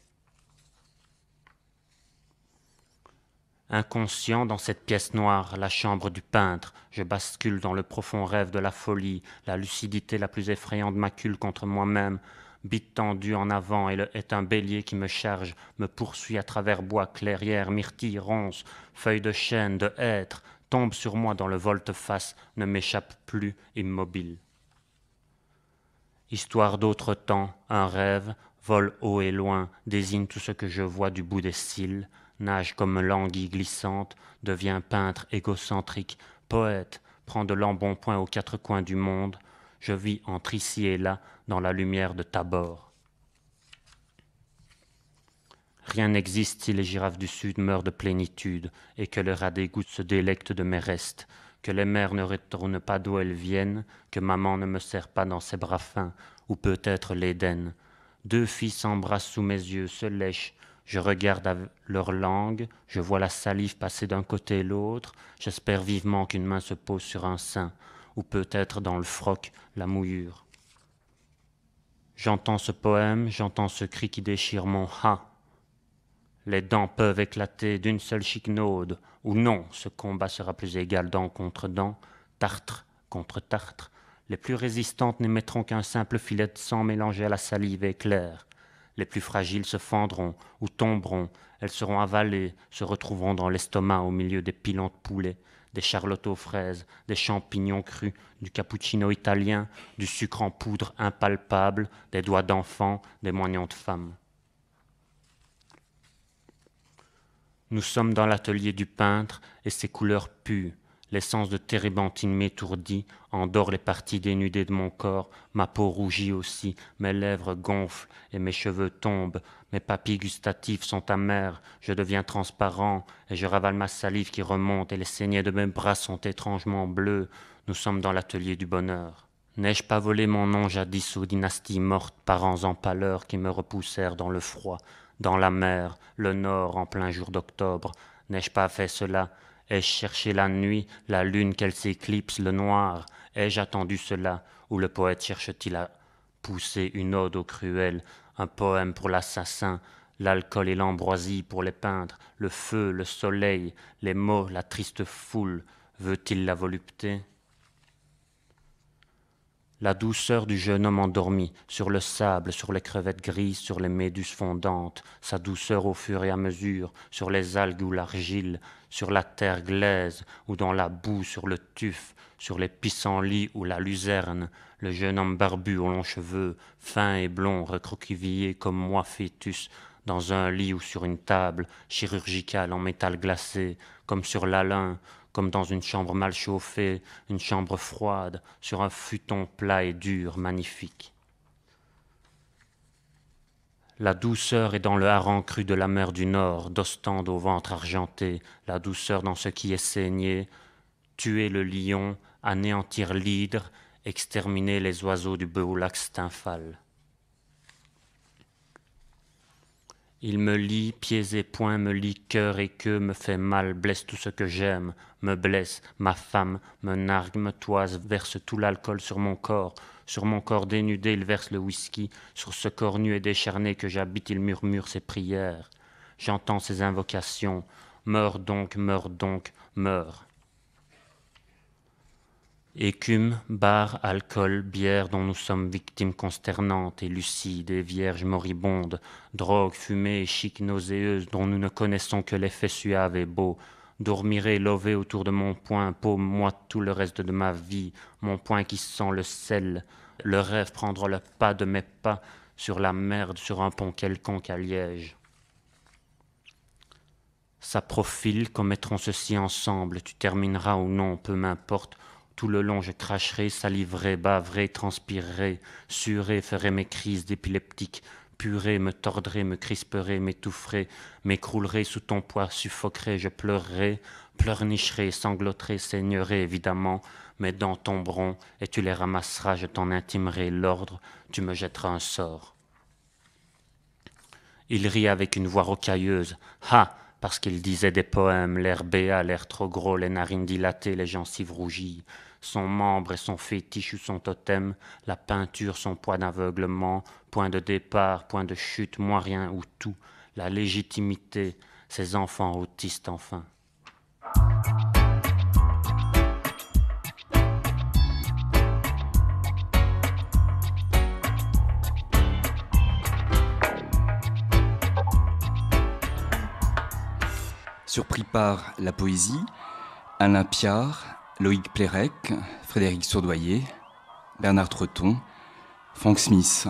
Inconscient dans cette pièce noire, la chambre du peintre, je bascule dans le profond rêve de la folie, la lucidité la plus effrayante macule contre moi-même, bite tendue en avant est un bélier qui me charge, me poursuit à travers bois, clairières, myrtilles, ronces, feuilles de chêne, de hêtre, tombe sur moi dans le volte-face, ne m'échappe plus, immobile. Histoire d'autre temps, un rêve, vole haut et loin, désigne tout ce que je vois du bout des cils, nage comme l'anguille glissante, devient peintre égocentrique, poète, prend de l'embonpoint aux quatre coins du monde, je vis entre ici et là dans la lumière de Tabor. Rien n'existe si les girafes du sud meurent de plénitude et que le rat des gouttes se délecte de mes restes, que les mères ne retournent pas d'où elles viennent, que maman ne me serre pas dans ses bras fins, ou peut-être l'Éden. Deux filles s'embrassent sous mes yeux, se lèchent, je regarde leur langue, je vois la salive passer d'un côté et l'autre, j'espère vivement qu'une main se pose sur un sein, ou peut-être dans le froc, la mouillure. J'entends ce poème, j'entends ce cri qui déchire mon « ha ». Les dents peuvent éclater d'une seule chiquenaude, ou non, ce combat sera plus égal dent contre dent, tartre contre tartre. Les plus résistantes n'émettront qu'un simple filet de sang mélangé à la salive éclair. Les plus fragiles se fendront ou tomberont, elles seront avalées, se retrouveront dans l'estomac au milieu des pilons de poulet, des charlottes aux fraises, des champignons crus, du cappuccino italien, du sucre en poudre impalpable, des doigts d'enfant, des moignons de femme. Nous sommes dans l'atelier du peintre et ses couleurs puent. L'essence de térébenthine m'étourdit, endort les parties dénudées de mon corps, ma peau rougit aussi, mes lèvres gonflent et mes cheveux tombent, mes papilles gustatives sont amères, je deviens transparent et je ravale ma salive qui remonte et les saignées de mes bras sont étrangement bleus. Nous sommes dans l'atelier du bonheur. N'ai-je pas volé mon nom jadis aux dynasties mortes, parents en pâleur qui me repoussèrent dans le froid, dans la mer, le nord en plein jour d'octobre? N'ai-je pas fait cela? Ai-je cherché la nuit, la lune qu'elle s'éclipse, le noir? Ai-je attendu cela? Ou le poète cherche-t-il à pousser une ode au cruel, un poème pour l'assassin, l'alcool et l'ambroisie pour les peintres, le feu, le soleil, les mots, la triste foule? Veut-il la volupté? La douceur du jeune homme endormi, sur le sable, sur les crevettes grises, sur les méduses fondantes, sa douceur au fur et à mesure, sur les algues ou l'argile, sur la terre glaise ou dans la boue, sur le tuf, sur les pissenlits ou la luzerne, le jeune homme barbu aux longs cheveux, fin et blond, recroquevillé comme moi fœtus, dans un lit ou sur une table, chirurgicale en métal glacé, comme sur l'alun, comme dans une chambre mal chauffée, une chambre froide, sur un futon plat et dur, magnifique. La douceur est dans le hareng cru de la mer du Nord, d'Ostende au ventre argenté, la douceur dans ce qui est saigné, tuer le lion, anéantir l'hydre, exterminer les oiseaux du Beoulak stymphale. Il me lie, pieds et poings, me lie, cœur et queue, me fait mal, blesse tout ce que j'aime, me blesse, ma femme, me nargue, me toise, verse tout l'alcool sur mon corps dénudé, il verse le whisky, sur ce corps nu et décharné que j'habite, il murmure ses prières. J'entends ses invocations, meurs donc, meurs donc, meurs. Écume, bar, alcool, bière dont nous sommes victimes consternantes et lucides et vierges moribondes, drogue, fumée, chic nauséeuse dont nous ne connaissons que l'effet suave et beau, dormirai lové autour de mon poing, paume moi tout le reste de ma vie, mon poing qui sent le sel, le rêve prendre le pas de mes pas sur la merde, sur un pont quelconque à Liège. Ça profile, commettrons ceci ensemble, tu termineras ou non, peu m'importe. Tout le long, je cracherai, saliverai, baverai, transpirerai, suerai, ferai mes crises d'épileptique, puerai, me tordrai, me crisperai, m'étoufferai, m'écroulerai sous ton poids, suffoquerai, je pleurerai, pleurnicherai, sangloterai, saignerai, évidemment, mes dents tomberont, et tu les ramasseras, je t'en intimerai l'ordre, tu me jetteras un sort. Il rit avec une voix rocailleuse. Ha! Parce qu'il disait des poèmes, l'air béat, l'air trop gros, les narines dilatées, les gencives rougies, son membre et son fétiche ou son totem, la peinture, son point d'aveuglement, point de départ, point de chute, moi rien ou tout, la légitimité, ses enfants autistes enfin. Surpris par la poésie, Alain Piard, Loïc Plérec, Frédéric Sourdoyer, Bernard Treton, Frank Smith.